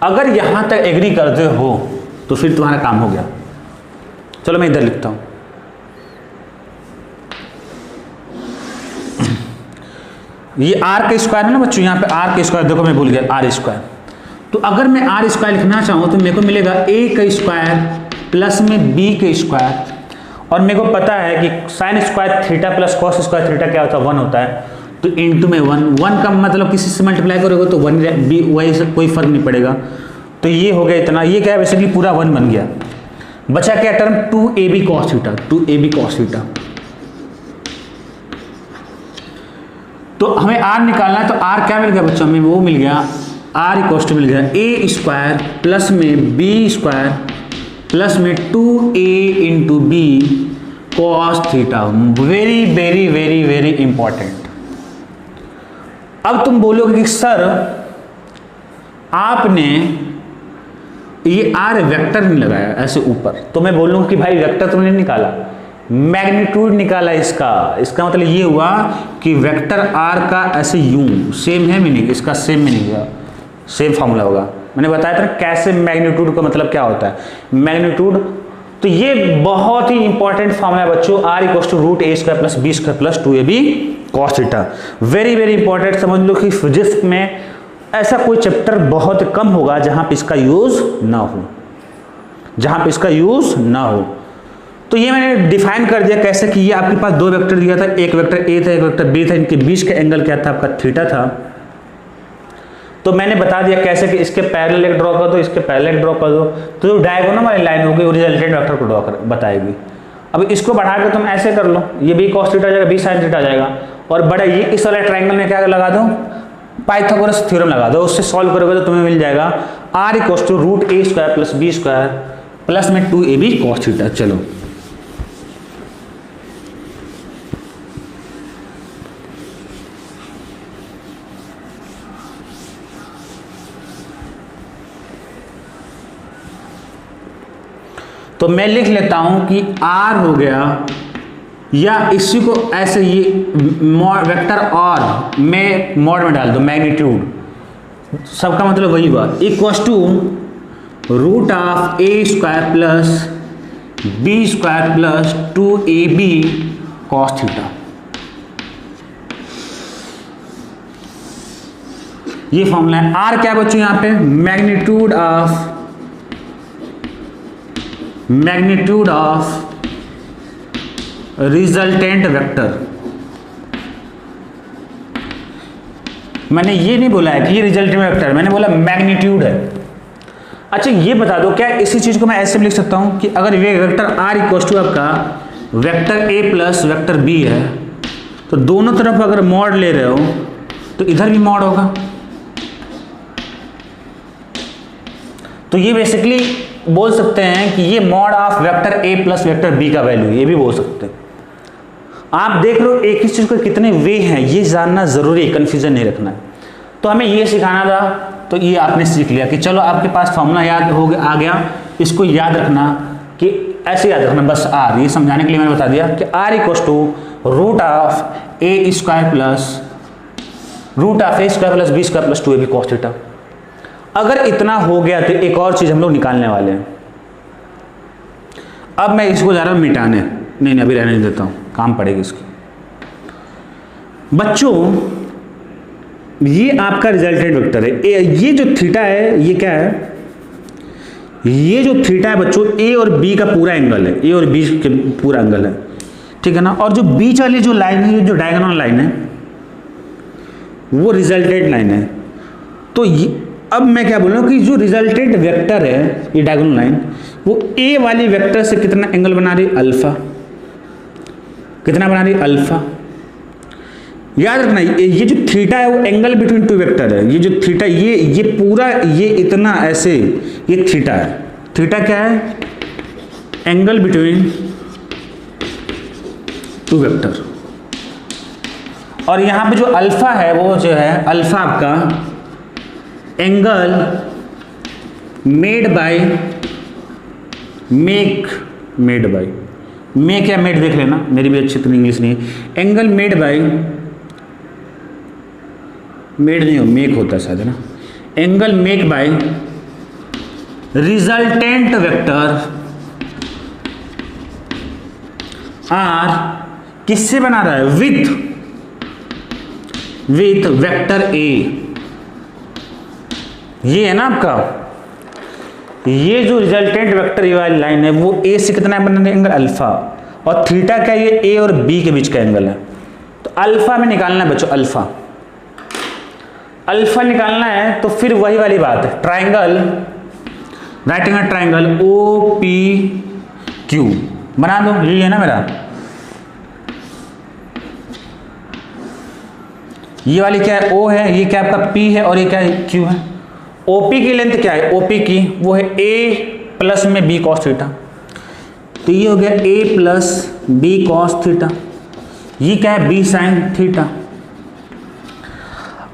अगर यहां तक एग्री करते हो तो फिर तुम्हारा काम हो गया। चलो मैं इधर लिखता हूं, ये आर का स्क्वायर है ना बच्चों, यहाँ पे आर का स्क्वायर देखो मैं भूल गया आर स्क्वायर। तो अगर मैं आर स्क्वायर लिखना चाहूँ तो मेरे को मिलेगा ए का स्क्वायर प्लस में बी का स्क्वायर, और मेरे को पता है कि sign square theta plus cos square theta क्या होता है 1 होता है, तो इंटू में 1 का मतलब किसी से मल्टीप्लाई करोगे तो 1 बी वाई से कोई फर्क नहीं पड़ेगा। तो ये हो गया इतना, ये क्या है बेसिकली पूरा 1 बन गया। बचा क्या term 2ab cos theta, 2ab cos theta. तो हमें r निकालना है, तो r क्या मिल गया बच्चों में, वो मिल गया r इक्वल टू मिल गया a स्क्वायर प्लस में b स्क्वायर प्लस में 2a into B cos theta. Very very very very important. अब तुम बोलोगे कि सर आपने ये r वेक्टर नहीं लगाया ऐसे ऊपर, तो मैं बोलूँगा कि भाई वेक्टर तुमने निकाला, मैग्नीट्यूड निकाला इसका मतलब ये हुआ कि वेक्टर r का ऐसे यूं सेम है मीनिंग, इसका सेम मीनिंग है, सेम फॉर्मूला होगा। मैंने बताया था कैसे मैग्नीट्यूड का मतलब क्या होता है। मैग्नीट्यूड, तो ये बहुत ही इंपॉर्टेंट फॉर्मूला है बच्चों, r equal to root A square plus B square plus 2ab cos theta. Very very important. समझ लो कि फिजिक्स में ऐसा कोई चैप्टर बहुत कम होगा जहां पे इसका यूज ना हो, जहां पे इसका यूज ना हो। तो ये मैंने डिफाइन कर दिया कैसे कि ये आपके पास 2 वेक्टर दिया था, एक वेक्टर ए था एक वेक्टर बी था, इनके बीच का एंगल क्या था आपका थीटा था। तो मैंने बता दिया कैसे कि इसके पैरेलल एक ड्रॉ कर दो, इसके पैरेलल एक ड्रॉ कर दो, तो जो डायगोनल वाली लाइन होगी वो रिजल्टेंट वेक्टर को ड्रॉ कर बताएगी। अब इसको बढ़ा के तुम ऐसे कर लो, ये बी cos थीटा आ जाएगा, बी sin थीटा आ जाएगा, और बड़ा ये इस वाले ट्रायंगल में क्या लगा दो, पाइथागोरस थ्योरम लगा दो, उससे सॉल्व करोगे तो तुम्हें मिल जाएगा r equal to root A square plus B square plus में 2ab cos थीटा। चलो तो मैं लिख लेता हूं कि r हो गया, या इसी को ऐसे ये वेक्टर और मैं मॉड में डाल दो मैग्नीट्यूड, सबका मतलब वही हुआ, equal to root of A square plus B square plus 2ab cos theta. ये फॉर्मूला है। r क्या बच्चों यहां पे, मैग्नीट्यूड ऑफ रिजल्टेंट वेक्टर। मैंने ये नहीं बोला है कि ये रिजल्टेंट वेक्टर, मैंने बोला मैग्नीट्यूड है। अच्छा ये बता दो, क्या इसी चीज को मैं ऐसे भी लिख सकता हूं कि अगर ये वेक्टर r इक्वल टू आपका vector a plus vector b है, तो दोनों तरफ अगर मॉड ले रहे हो तो इधर भी मॉड होगा। तो ये बेसिकली बोल सकते हैं कि ये mod of vector a plus vector b का वैल्यू, ये भी बोल सकते हैं। आप देख लो एक ही चीज को कितने वे हैं, ये जानना जरूरी है, कंफ्यूजन नहीं रखना है। तो हमें ये सिखाना था, तो ये आपने सीख लिया कि चलो आपके पास फॉर्मूला याद हो गया, आ गया, इसको याद रखना कि ऐसे याद रखना बस r, ये समझाने के लिए मैंने बता दिया कि r equal to root of A square plus B square plus 2ab cos theta. अगर इतना हो गया तो एक और चीज हम लोग निकालने वाले हैं। अब मैं इसको जा रहा हूं मिटाने, नहीं अभी रहने देता हूं, काम पड़ेगी इसकी। बच्चों ये आपका रिजल्टेंट वेक्टर है, ये जो थीटा है ये क्या है, ये जो थीटा है बच्चों ए और बी का पूरा एंगल है, ए और बी के पूरा एंगल है, ठीक है ना। और जो बीच वाली जो लाइन है, जो डायगोनल लाइन है, वो रिजल्टेंट लाइन है। तो अब मैं क्या बोल रहा हूँ कि जो रिजल्टेंट वेक्टर है ये डायगोनल लाइन, वो ए वाली वेक्टर से कितना एंगल बना रही, अल्फा। कितना बना रही, अल्फा। याद रखना ये जो थीटा है वो एंगल बिटवीन टू वेक्टर है। ये जो थीटा ये पूरा ये इतना ऐसे, ये थीटा है। थीटा क्या है, एंगल बिटवीन टू वेक्टर। और यहाँ पे जो अल्फा है वो जो है अल्फा आपका एंगल मेड बाय मेक या मेड देख लेना, मेरी भी अच्छी तो इंग्लिश नहीं है। एंगल मेड बाय, मेड नहीं हो मेक होता है शायद, है ना। Angle make by resultant vector R किससे बना रहा है, विथ वेक्टर ए। ये है ना आपका, ये जो रिजल्टेंट वेक्टर ये वाली लाइन है वो ए से कितना बना रही है, एंगल अल्फा। और थीटा क्या, ये ए और बी के बीच का एंगल है। तो अल्फा में निकालना है बच्चों, अल्फा निकालना है तो फिर वही वाली बात है, triangle, right angle triangle O P Q बना दो, यही है ना मेरा। ये वाली क्या है, ओ है, ये क्या आपका पी है और ये क्या है, क्यू है। ओपी की लेंथ क्या है, ओपी की वो है ए प्लस में बी कॉस थीटा, तो ये हो गया ए प्लस बी कॉस थीटा, ये क्या है बी साइन थीटा।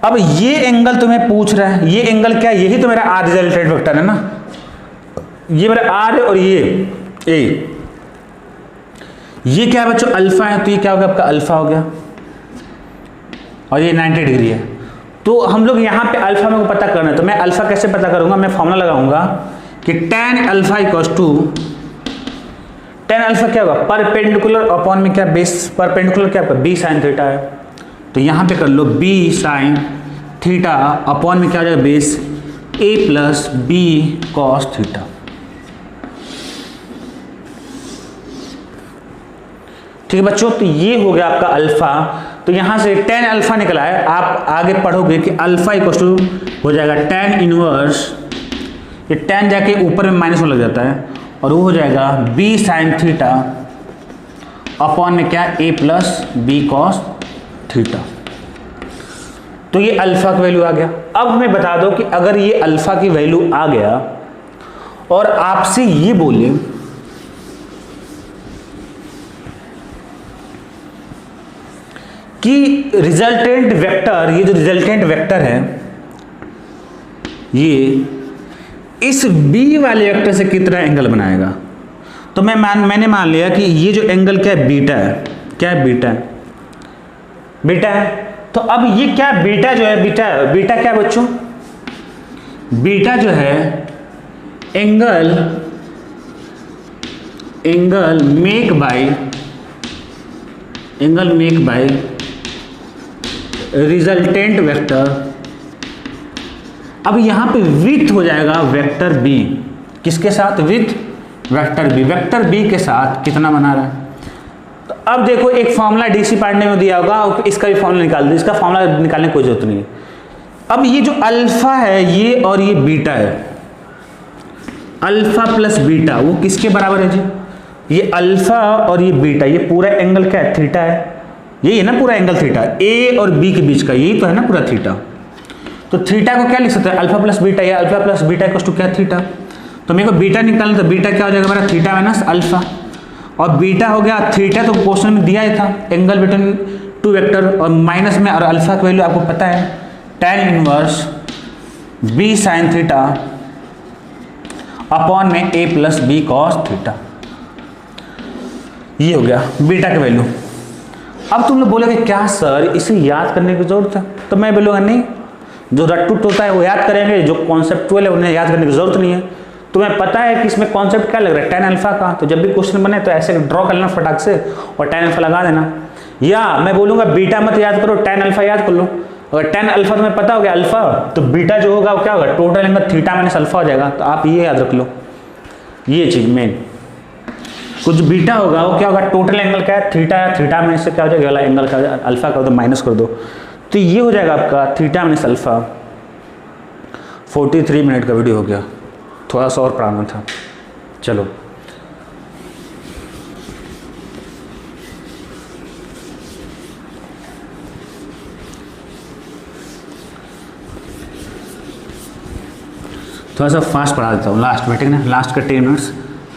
अब ये एंगल तुम्हें पूछ रहा है, ये एंगल क्या है, यही तो मेरा आर रिजल्टेंट वेक्टर है ना, ये मेरा आर है और ये ए, ये क्या है बच्चों अल्फा है, तो ये क्या हो गया आपका अल्फा हो गया, और ये 90 डिग्री है। तो हम लोग यहाँ पे अल्फा में को पता करना है, तो मैं अल्फा कैसे पता करूंगा, मैं फॉर्मूला लगाऊंगा कि tan alpha equals to, tan alpha क्या होगा परपेंडिकुलर अपॉन में क्या बेस, परपेंडिकुलर क्या आपका बी साइन थीटा है, तो यहाँ पे कर लो बी साइन थीटा अपॉन में क्या हो जाएगा बेस ए प्लस बी कॉस थीटा। ठीक है बच्चों, तो ये हो गया आपका अल्फा। तो यहां से tan अल्फा निकला है, आप आगे पढ़ोगे कि अल्फा इक्वल टू हो जाएगा tan इनवर्स, ये tan जाके ऊपर में माइनस में लग जाता है और वो हो जाएगा b साइन थीटा अपॉन में क्या a plus B cos theta. तो ये अल्फा की वैल्यू आ गया। अब हमें बता दो कि अगर ये अल्फा की वैल्यू आ गया और आपसे ये बोले कि रिजल्टेंट वेक्टर, ये जो रिजल्टेंट वेक्टर है ये इस बी वाले वेक्टर से कितना एंगल बनाएगा, तो मैंने मान लिया कि ये जो एंगल क्या है बीटा है, क्या है बीटा है, बीटा है। तो अब ये क्या बीटा जो है, बीटा क्या है बच्चों, बीटा जो है angle make by resultant vector. अब यहां पे विथ हो जाएगा वेक्टर बी, किसके साथ, with vector B, vector B के साथ कितना बना रहा है। तो अब देखो एक फॉर्मूला डीसी पांडे में दिया होगा, इसका भी फॉर्मूला निकाल दो, इसका फॉर्मूला निकालने की कोई जरूरत नहीं है। अब ये जो अल्फा है ये और ये बीटा है, अल्फा प्लस बीटा वो किसके बराबर है जी, ये अल्फा और ये बीटा, ये पूरा एंगल क्या है थीटा है, यही है ना पूरा एंगल थीटा, ए और बी के बीच का यही तो है ना पूरा थीटा। तो थीटा को क्या लिख सकते हैं अल्फा प्लस बीटा, या alpha plus beta equals to क्या थीटा। तो मेरे को बीटा निकालना, तो बीटा क्या हो जाएगा मेरा थीटा माइनस अल्फा, और बीटा हो गया थीटा तो क्वेश्चन में दिया ही था एंगल बिटवीन टू वेक्टर, और माइनस में और अल्फा की वैल्यू आपको पता है tan inverse B sine theta upon में A plus B cos theta, ये हो गया बीटा की वैल्यू। अब तुम लोग बोलोगे क्या सर इसे याद करने की जरूरत है, तो मैं बोलूँगा नहीं, जो रट्टूट होता है वो याद करेंगे, जो कॉन्सेप्चुअल है उन्हें याद करने की जरूरत नहीं है। तुम्हें पता है कि इसमें कॉन्सेप्ट क्या लग रहा है tan अल्फा का, तो जब भी क्वेश्चन बने तो ऐसे ड्रॉ कर लेना फटाक से और tan अल्फा लगा देना, या मैं बोलूँगा बीटा मत याद करो tan अल्फा याद कर लो। अगर tan अल्फा तुम्हें पता हो गया अल्फा, तो बीटा जो होगा वो क्या होगा total angle theta minus alpha हो जाएगा। तो आप ये याद रख लो, ये चीज मेन, कुछ बीटा होगा वो क्या होगा टोटल एंगल क्या है थीटा, थीटा में से क्या हो जाएगा एंगल का अल्फा कर दो माइनस कर दो, तो ये हो जाएगा आपका थीटा माइनस अल्फा। 43 मिनट का वीडियो हो गया, थोड़ा सा और पढ़ाना था। चलो थोड़ा सा फास्ट पढ़ा देता हूँ लास्ट में, ठीक है ना, लास्ट का 10 मिनट्स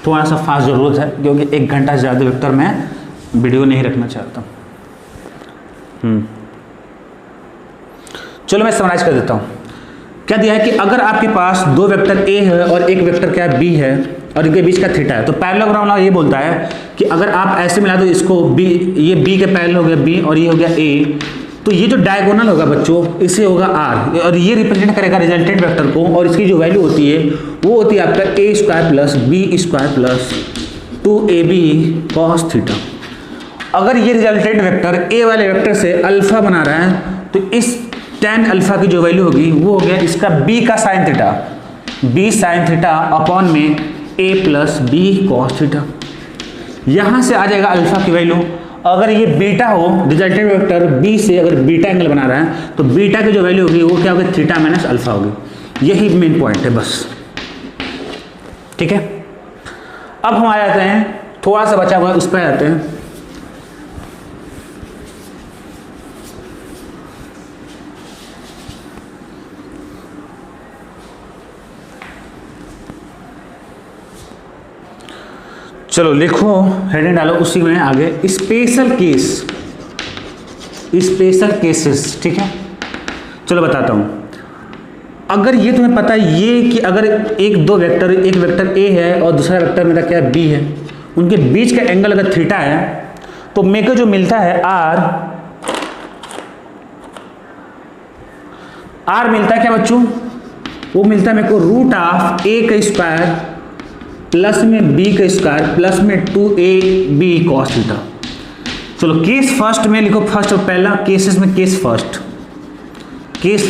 थोड़ा सा फास्ट ज़रूरत है, क्योंकि 1 घंटा से ज़्यादा वेक्टर मैं वीडियो नहीं रखना चाहता। चलो मैं समराइज कर देता हूँ। क्या दिया है कि अगर आपके पास 2 वेक्टर ए है और एक वेक्टर क्या बी है और इनके बीच का थीटा है, तो पैरेललोग्राम ये बोलता है कि अगर आप ऐसे मिला दो इसको बी, ये बी के पैरेलल हो गया बी और ये हो गया ए, तो ये जो डायगोनल होगा बच्चों इसे होगा आर, और ये रिप्रेजेंट करेगा रिजल्टेंट वेक्टर को, और इसकी जो वैल्यू होती है वो होती है आपका A square plus B square plus 2ab cos theta. अगर ये रिजल्टेंट वेक्टर ए वाले वेक्टर से अल्फा बना रहा है, तो इस tan अल्फा की जो वैल्यू होगी वो हो गया इसका b का sine theta, b sine theta upon में a plus B cos theta. यहाँ से आ जाएगा अल्फा की वैल्यू, अगर ये बीटा हो, रिजल्टेंट वेक्टर बी से अगर बीटा एंगल बना रहा है तो बीटा की जो वैल्यू होगी वो क्या होगी, थीटा माइनस अल्फा होगी। यही मेन पॉइंट है बस, ठीक है। अब हम आ जाते हैं, थोड़ा सा बचा हुआ उस पर आते हैं। चलो लिखो, हेडिंग डालो, उसी में आगे स्पेशल केस, स्पेशल केसेस, ठीक है। चलो बताता हूं, अगर ये तुम्हें पता है ये कि अगर एक दो वेक्टर, एक वेक्टर ए है और दूसरा वेक्टर मेरा क्या है बी है, उनके बीच का एंगल अगर थीटा है तो मेरे को जो मिलता है आर मिलता है क्या बच्चों, वो मिलता है मेरे को रूट ऑफ ए का स्क्वायर प्लस में बी का स्क्वायर प्लस में 2ab cos थीटा। चलो केस फर्स्ट में लिखो, फर्स्ट पहला केसेस में केस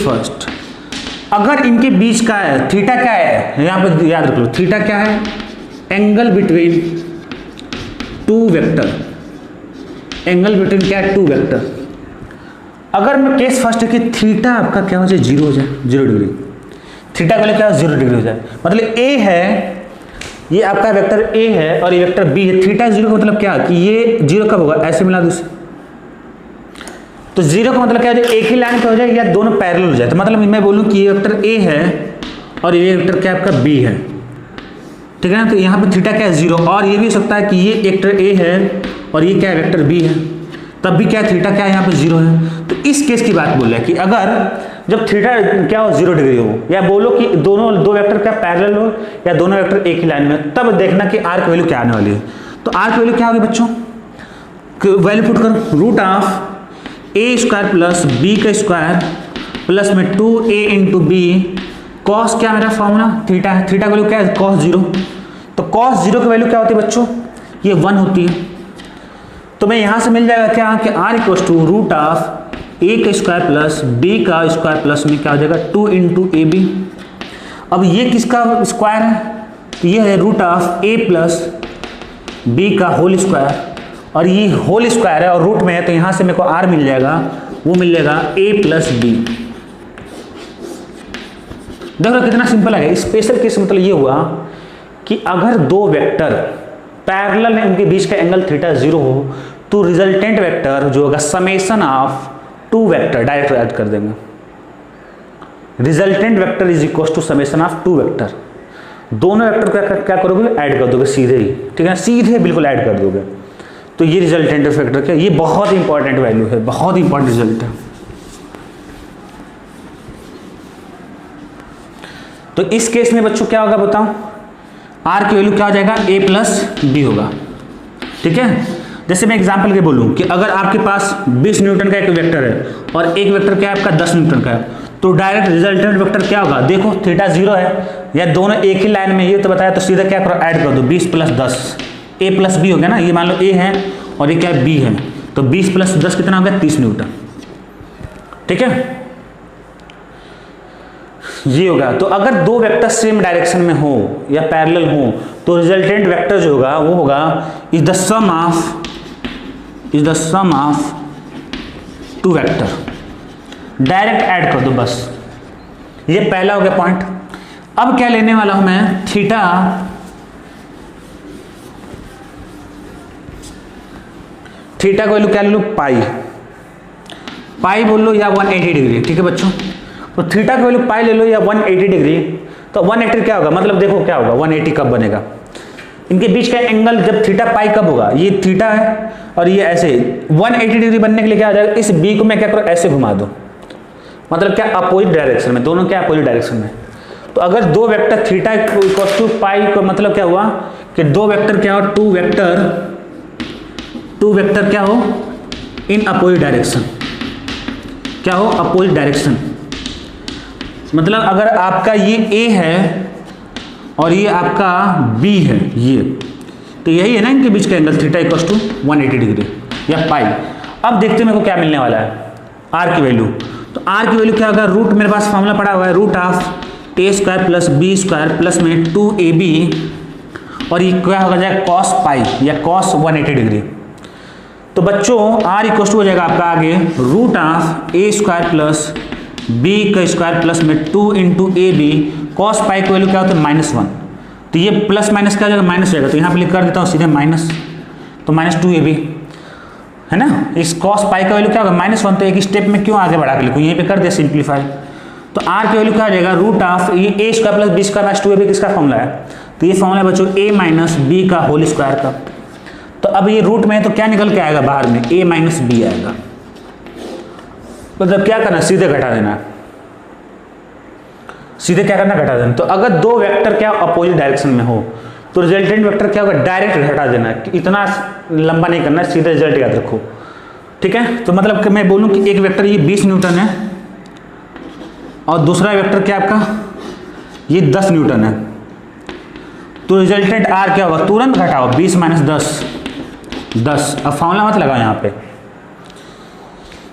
फर्स्ट, अगर इनके बीच का है थीटा क्या है, यहां पर याद रख लो थीटा क्या है, angle between two vector, angle between क्या है, टू वेक्टर। अगर मैं केस फर्स्ट है कि थीटा आपका क्या हो जाए, 0 हो जाए, 0 डिग्री, थीटा का क्या 0 डिग्री हो जाए, मतलब ए है, ये आपका वेक्टर ए है और ये वेक्टर बी है, थीटा 0 का मतलब क्या कि ये 0 कब होगा, ऐसे मिला दो, तो 0 का मतलब क्या हो जाए, एक ही लाइन पे हो जाए या दोनों पैरेलल हो जाए। तो मतलब मैं बोलूं कि ये वेक्टर ए है और ये वेक्टर क्या आपका बी है, ठीक है ना। तो यहाँ पे थीटा क्या है 0, और ये भी हो सकता है कि ये वेक्टर ए है और ये क्या है वेक्टर बी है, तब भी क्या थीटा क्या है यहाँ पे 0 है। तो इस केस की बात बोल रहा है कि अगर जब थीटा क्या हो 0 डिग्री हो, या बोलो कि दोनों दो वेक्टर क्या पैरेलल हो या दोनों वेक्टर एक ही लाइन में, तब देखना कि आर की वैल्यू क्या आने वाली है। तो आर की वैल्यू क्या होगी बच्चों, वैल्यू पुट करो, root of A square plus B का स्क्वायर प्लस में 2a इंटू बी, कॉस क्या मेरा फॉर्मूला थीटा है, थीटा की वैल्यू क्या है कॉस 0, तो कॉस 0 की वैल्यू क्या होती है बच्चों, ये 1 होती है। तो मैं यहां से मिल जाएगा क्या कि R equal to root of A का स्क्वायर प्लस बी का स्क्वायर प्लस में क्या हो जाएगा 2 इंटू ए बी। अब ये किसका स्क्वायर है, तो ये है root of A plus B का होल स्क्वायर, और ये होल स्क्वायर है और रूट में है, तो यहां से मेरे को आर मिल जाएगा, वो मिल जाएगा ए प्लस बी। देखो कितना सिंपल है। स्पेशल केस मतलब ये हुआ कि अगर दो वेक्टर पैरेलल है, उनके बीच का एंगल थीटा 0 हो, तो रिजल्टेंट वेक्टर जो होगा summation of two vector, direct add कर देंगे, resultant vector is equal to summation of two vector. दोनों वेक्टर क्या करोगे, ऐड कर दोगे सीधे ही, ठीक है, सीधे बिल्कुल ऐड कर दोगे। तो ये रिजल्टेंट वेक्टर क्या, ये बहुत इंपॉर्टेंट वैल्यू है, बहुत इंपॉर्टेंट रिजल्ट है। तो इस केस में बच्चों क्या होगा बताओ, आर की वैल्यू क्या हो जाएगा, ए प्लस बी होगा, ठीक है। जैसे मैं एग्जांपल के बोलूं कि अगर आपके पास 20 न्यूटन का एक वेक्टर है और एक वेक्टर क्या है आपका 10 न्यूटन का है, तो डायरेक्ट रिजल्टेंट वेक्टर क्या होगा, देखो थीटा 0 है या दोनों एक ही लाइन में, ये तो बताया, तो सीधा क्या करो ऐड कर दो, 20 प्लस 10, ए प्लस बी हो गया ना, ये मान लो ए है और ये क्या है बी है, तो 20 प्लस 10 कितना हो गया 30 न्यूटन, ठीक है, ये होगा। तो अगर दो वेक्टर सेम डायरेक्शन में हो या पैरेलल हो, तो रिजल्टेंट वेक्टर जो होगा वो होगा is the sum of two vector, direct add कर दो बस, ये पहला हो गया पॉइंट। अब क्या लेने वाला हूं मैं, थीटा का वैल्यू क्या ले लो, पाई बोल लो या 180 डिग्री, ठीक है बच्चों। तो थीटा का वैल्यू पाई ले लो या 180 डिग्री, तो 180 क्या होगा, मतलब देखो क्या होगा 180 कब बनेगा, इनके बीच का एंगल जब थीटा पाई कब होगा, ये थीटा है और ये ऐसे 180 डिग्री बनने के लिए क्या हो जाएगा, इस बी को मैं क्या करूँ ऐसे घुमा दो, मतलब क्या अपोजिट डायरेक्शन में, दोनों क्या अपोजिट डायरेक्शन में। तो अगर दो वेक्टर थीटा इक्वल टू पाई का मतलब क्या हुआ कि दो वेक्टर क्या हो, टू वेक्टर क्या हो इन अपोजिट डायरेक्शन, क्या हो अपोजिट डायरेक्शन। मतलब अगर आपका ये ए है और ये आपका बी है, ये तो यही है ना इनके बीच का angle theta equal to 180 degree या पाई। अब देखते हैं मेरे को क्या मिलने वाला है, आर की वैल्यू। तो आर की वैल्यू क्या होगा, रूट मेरे पास फॉर्मूला पड़ा हुआ है, root of A square plus B square plus में 2ab, और ये क्या होगा जाए कॉस पाई या कॉस 180 डिग्री। तो बच्चों r इक्वल टू हो जाएगा आपका आगे root of A square plus B का स्क्वायर प्लस में 2 into A B cos pi का वैल्यू क्या होता है -1। तो ये प्लस माइनस क्या हो जाएगा माइनस हो जाएगा, तो यहाँ पे लिख कर देता हूँ सीधे माइनस, तो -2ab है ना। इस कॉस पाई का वैल्यू क्या होगा -1, तो एक स्टेप में क्यों आगे बढ़ा के लिखूँ, यहीं पे कर दे सिंप्लीफाई। तो r की वैल्यू क्या हो जाएगा रूट ऑफ ये A square plus B square minus 2ab किसका फॉर्मूला है, तो ये फॉर्मूला है बच्चों a माइनस बी का होल स्क्वायर का। तो अब ये रूट में तो क्या निकल के आएगा बाहर में a माइनस बी आएगा, मतलब क्या करना सीधे घटा देना, सीधे क्या करना घटा देना। तो अगर दो वेक्टर क्या अपोजिट डायरेक्शन में हो तो रिजल्टेंट वेक्टर क्या होगा डायरेक्ट घटा देना, इतना लंबा नहीं करना, सीधे रिजल्ट याद रखो, ठीक है। तो मतलब कि मैं बोलूं कि एक वेक्टर ये 20 न्यूटन है और दूसरा वेक्टर क्या आपका ये 10 न्यूटन है, तो रिजल्टेंट आर क्या होगा तुरंत घटाओ 20 माइनस 10। अब फॉर्मूला मत लगाओ यहाँ पे,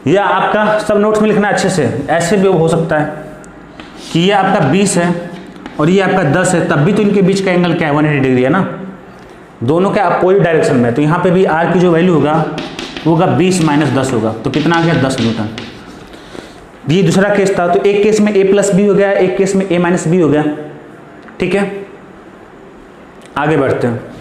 या आपका सब नोट्स में लिखना अच्छे से, ऐसे भी हो सकता है कि ये आपका 20 है और ये आपका 10 है, तब भी तो इनके बीच का एंगल क्या है 180 डिग्री है ना, दोनों क्या अपोजिट डायरेक्शन में। तो यहाँ पे भी आर की जो वैल्यू होगा वो होगा 20 माइनस 10 होगा, तो कितना आ गया 10 न्यूटन। ये दूसरा केस था, तो एक केस में a प्लस बी हो गया, एक केस में a माइनस बी हो गया, ठीक है। आगे बढ़ते हैं।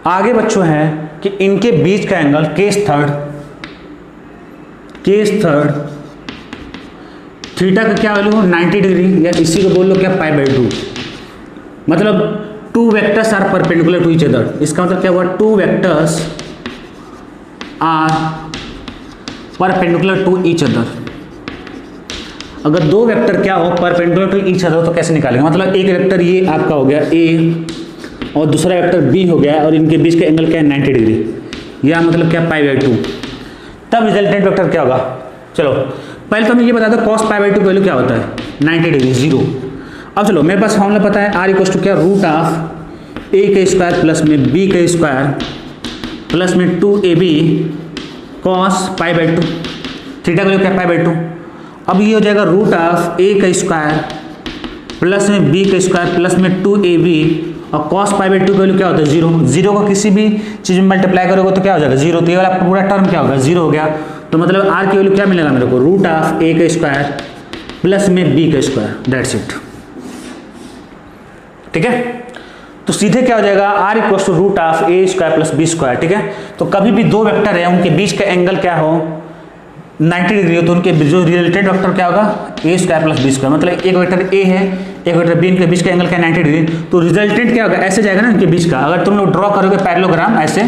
आगे बच्चों है कि इनके बीच का एंगल केस थर्ड थीटा का क्या वैल्यू हो 90 डिग्री, या इसी को बोल लो क्या π/2, मतलब two vectors are perpendicular to each other. इसका मतलब क्या हुआ two vectors are perpendicular to each other. अगर दो वेक्टर क्या हो परपेंडिकुलर टू ईच अदर तो कैसे निकालेंगे, मतलब एक वेक्टर ये आपका हो गया a और दूसरा वेक्टर b हो गया और इनके बीच का एंगल क्या है 90 डिग्री, या मतलब क्या π/2, तब रिजल्टेंट वेक्टर क्या होगा। चलो पहले तो हमें ये बता दो cos π/2 वैल्यू क्या होता है 90 डिग्री 0। अब चलो मेरे पास फॉर्मूला पता है r इक्वल टू क्या रूट ऑफ a का स्क्वायर प्लस में b का स्क्वायर प्लस में 2ab cos π/2, थीटा वैल्यू क्या π/2। अब ये हो जाएगा रूट ऑफ a का स्क्वायर प्लस में b का स्क्वायर प्लस में 2ab और cos π/2 की वैल्यू क्या होता है 0। 0 को किसी भी चीज में मल्टीप्लाई करोगे तो क्या हो जाएगा 0, तो ये वाला पूरा टर्म क्या होगा 0 हो गया। तो मतलब r की वैल्यू क्या मिलेगा मेरे को रूट ऑफ a का स्क्वायर प्लस में b का स्क्वायर, दैट्स इट, ठीक है। तो सीधे क्या हो जाएगा r equal to root of a square plus b square, ठीक है। तो कभी भी दो वेक्टर है उनके बीच का एंगल क्या हो 90 डिग्री हो तो उनके जो रिजल्टेंट वेक्टर क्या होगा a square plus b square, मतलब एक वेक्टर a है एक वेक्टर b, इनके बीच का एंगल क्या 90 डिग्री, तो रिजल्टेंट क्या होगा ऐसे जाएगा ना इनके बीच का। अगर तुम लोग ड्रॉ करोगे पैरेललोग्राम, ऐसे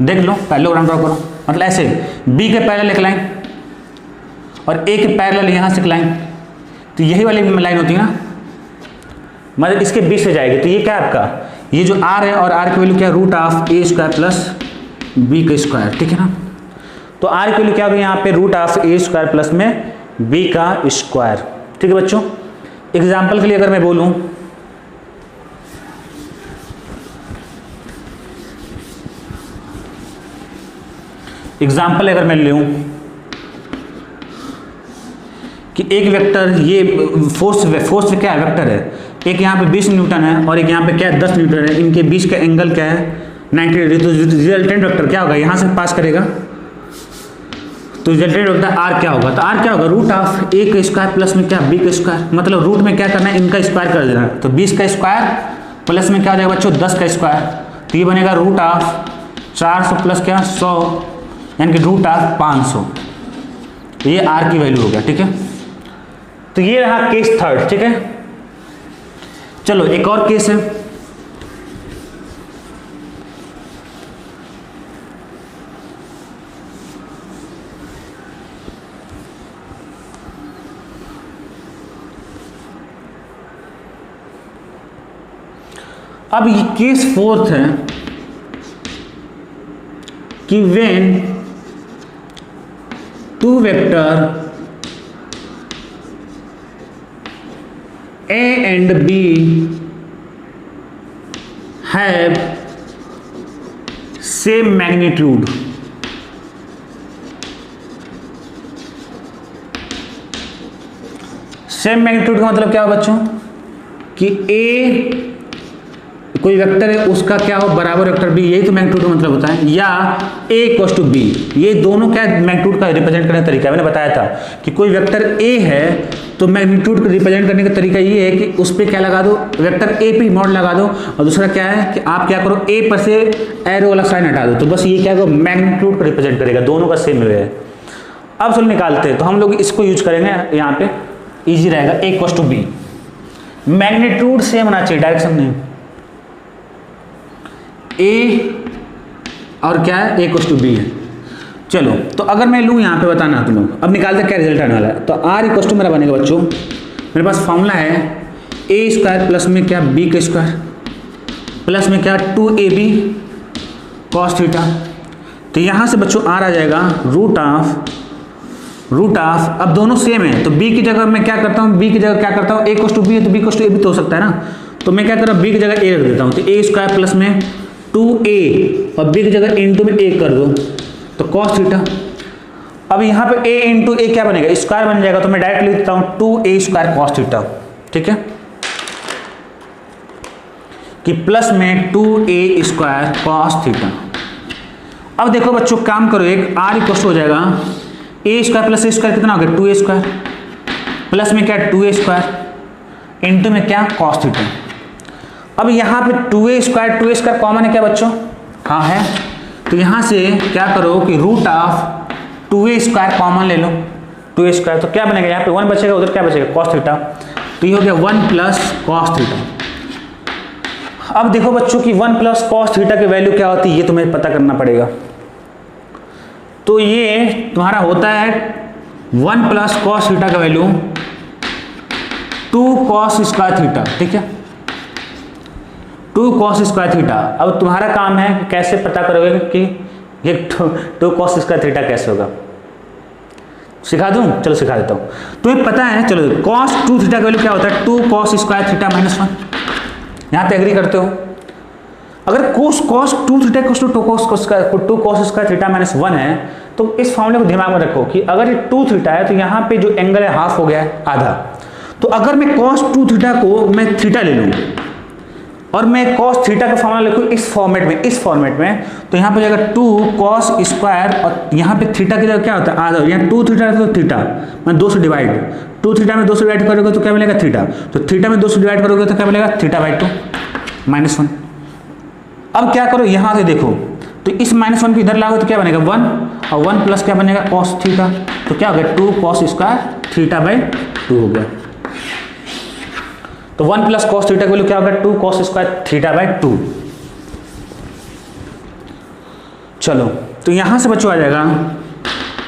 देख लो पैरेललोग्राम ड्रॉ करो, मतलब ऐसे b के पैरेलल एक लाइन और a के पैरेलल यहाँ से एक लाइन, तो यही वाली लाइन होती है ना, मतलब इसके बीच से जाएगी। तो ये क्या है आपका ये जो r है और r की वैल्यू क्या root of a square plus b का स्क्वायर, ठीक है ना। तो r की वैल्यू क्या होगी यहाँ पे root of a square plus में b का स्क्वायर, ठीक है बच्चों। एग्जाम्पल के लिए अगर मैं बोलूं अगर मैं लूं कि एक वेक्टर ये फोर्स क्या है वेक्टर है, एक यहाँ पे 20 न्यूटन है और एक यहाँ पे क्या है 10 न्यूटन है, इनके बीच का एंगल क्या है 90 डिग्री। तो रिजल्टेंट वेक्टर क्या होगा यहाँ से पास करेगा, तो रिजल्टेंट वेक्टर r क्या होगा, तो r क्या होगा रूट ऑफ a का स्क्वायर प्लस में क्या b का स्क्वायर, मतलब रूट में क्या करना है इनका स्क्वायर कर देना, तो 20 का स्क्वायर प्लस में क्या हो जाएगा बच्चों 10 का स्क्वायर, तो ये बनेगा रूट ऑफ 400 प्लस क्या 100 यानी कि रूट ऑफ 500, तो ये r की वैल्यू हो गया, ठीक है। तो ये रहा केस थर्ड, ठीक है। चलो एक और केस है, अब ये केस फोर्थ है कि when two vector A and B have same magnitude, same magnitude का मतलब क्या हो बच्चों कि A कोई वेक्टर है उसका क्या हो बराबर वेक्टर B, यही तो मैग्नीट्यूड का मतलब होता है। या A इक्वल्स टू B, ये दोनों क्या मैग्नीट्यूड का रिप्रेजेंट करने का तरीका है। मैंने बताया था कि कोई वेक्टर A है तो मैग्नीट्यूड को रिप्रेजेंट करने का तरीका ये है कि उस पर क्या लगा दो, वेक्टर A पे मॉड लगा दो, और दूसरा क्या है कि आप क्या करो A पर से एरो वाला साइन हटा दो, तो बस ये क्या करो मैग्नीट्यूड को रिप्रेजेंट करेगा, दोनों का सेम है। अब चलो निकालते हैं, तो हम लोग इसको यूज करेंगे, यहाँ पे इजी रहेगा। A equals to B, magnitude same होना चाहिए, डायरेक्शन नहीं। A और क्या है, A इक्वल्स टू B है। चलो तो अगर मैं लूँ यहाँ पे बताना तुम लोग, अब निकालते क्या रिजल्ट आने वाला है। तो R इक्वल्स टू मेरा बनेगा बच्चों, मेरे पास फॉर्मूला है A स्क्वायर प्लस में क्या B का स्क्वायर प्लस में क्या 2AB कॉस थीटा। तो यहाँ से बच्चों R आ जाएगा रूट ऑफ, अब दोनों सेम है तो B की जगह मैं क्या करता हूँ, B की जगह क्या करता हूँ, A इक्वल्स टू B है तो B इक्वल्स टू A भी तो हो सकता है ना, तो मैं क्या कर रहा हूँ B की जगह A रख देता हूँ। तो A स्क्वायर प्लस में 2A और B की जगह इंटू में A कर दो तो कॉस थीटा। अब यहाँ पे A इंटू A क्या बनेगा, स्क्वायर बन जाएगा, तो मैं डायरेक्ट लिख देता हूँ 2A स्क्वायर कॉस थीटा, ठीक है, कि प्लस में 2A स्क्वायर कॉस थीटा। अब देखो बच्चों काम करो, एक R इक्वल्स हो जाएगा A square plus A square कितना हो गया 2A स्क्वायर प्लस में क्या 2A स्क्वायर इंटू में क्या कॉस थीटा। अब यहाँ पे 2A स्क्वायर कॉमन है क्या बच्चों, हाँ है, तो यहाँ से क्या करो कि root of 2A square common ले लो, 2A स्क्वायर, तो क्या बनेगा यहाँ पे 1 बचेगा, उधर क्या बचेगा कॉस थीटा, तो ये हो गया 1 प्लस कॉस थीटा। अब देखो बच्चों कि 1 प्लस कॉस थीटा की वैल्यू क्या होती है ये तुम्हें पता करना पड़ेगा। तो ये तुम्हारा होता है 1 प्लस कॉस थीटा का वैल्यू 2 कॉस स्क्वायर थीटा, ठीक है, 2 कॉस स्क्वायर थीटा। अब तुम्हारा काम है कि कैसे पता करोगे कि ये 2 कॉस स्क्वायर थीटा कैसे होगा, सिखा दूं, चलो सिखा देता हूँ। तुम्हें पता है, चलो कॉस 2 थीटा का वैल्यू क्या होता है 2 कॉस स्क्वायर थीटा माइनस 1, यहाँ पे एग्री करते हो। अगर cos 2 थीटा equals to 2 cos square theta minus 1 है तो इस फॉर्मूले को दिमाग में रखो कि अगर ये 2 थीटा है तो यहाँ पे जो एंगल है हाफ हो गया है, आधा। तो अगर मैं cos 2 थीटा को मैं थीटा ले लूँ और मैं cos थीटा का फॉर्मूला लिखूँ इस फॉर्मेट में तो यहाँ पे जाएगा 2 cos स्क्वायर, और यहाँ पे थीटा की जगह क्या होता है आधा, यहाँ 2 थीटा है तो थीटा मैं 2 से डिवाइड, 2 थीटा में 2 से डिवाइड करोगे तो क्या मिलेगा थीटा, तो थीटा में 2 से डिवाइड करोगे तो क्या मिलेगा थीटा बाई 2 माइनस 1। अब क्या करो यहाँ से देखो, तो इस माइनस 1 को इधर लाओगे तो क्या बनेगा 1, और 1 प्लस क्या बनेगा कॉस थीटा, तो क्या हो गया 2 कॉस स्क्वायर थीटा बाई 2 हो गया। तो 1 प्लस कॉस थीटा की वैल्यू क्या होगा 2 कॉस स्क्वायर थीटा बाई 2। चलो तो यहाँ से बच्चों आ जाएगा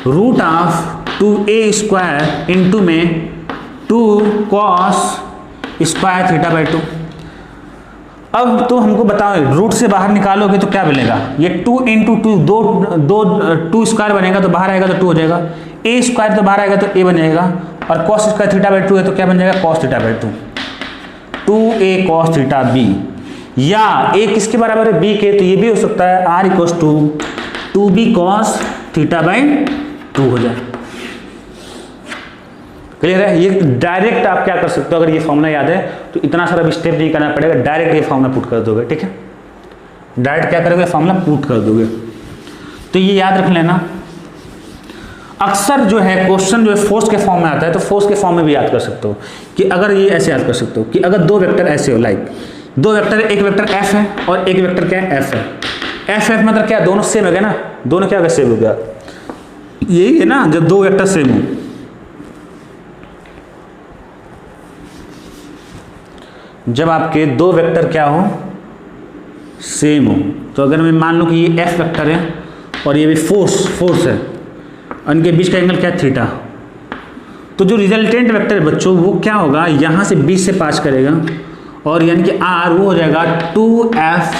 root of 2A square into में 2 कॉस स्क्वायर थीटा बाई 2। अब तो हमको बताओ रूट से बाहर निकालोगे तो क्या बनेगा, ये 2 इंटू 2 स्क्वायर बनेगा तो बाहर आएगा तो 2 हो जाएगा, A स्क्वायर तो बाहर आएगा तो A बन जाएगा, और कॉस स्क्वायर थीटा बाई 2 है तो क्या बन जाएगा cos theta by 2, 2A cos theta B। या A किसके बराबर है B के, तो ये भी हो सकता है R equals to 2B cos theta by 2 हो जाए। क्लियर है, ये डायरेक्ट आप क्या कर सकते हो, अगर ये फॉर्मूला याद है तो इतना सारा भी स्टेप नहीं करना पड़ेगा, डायरेक्ट ये फॉर्मूला पुट कर दोगे, ठीक है, डायरेक्ट क्या करोगे फॉर्मूला पुट कर दोगे। तो ये याद रख लेना, अक्सर जो है क्वेश्चन जो है फोर्स के फॉर्म में आता है तो फोर्स के फॉर्म में भी याद कर सकते हो, कि अगर ये ऐसे याद कर सकते हो कि अगर दो वेक्टर ऐसे हो, लाइक दो वेक्टर, एक वेक्टर F है और एक वेक्टर क्या है F है, F मतलब क्या दोनों सेम हो गया ना, दोनों क्या हो गया सेम हो गया, यही है ना जब दो वेक्टर सेम हो। जब आपके दो वेक्टर क्या हो सेम हो, तो अगर मैं मान लूँ कि ये F वेक्टर है और ये भी फोर्स है, उनके बीच का एंगल क्या है थीटा, तो जो रिजल्टेंट वेक्टर है बच्चों वो क्या होगा, यहाँ से बीच से पास करेगा और यानी कि R वो हो जाएगा 2F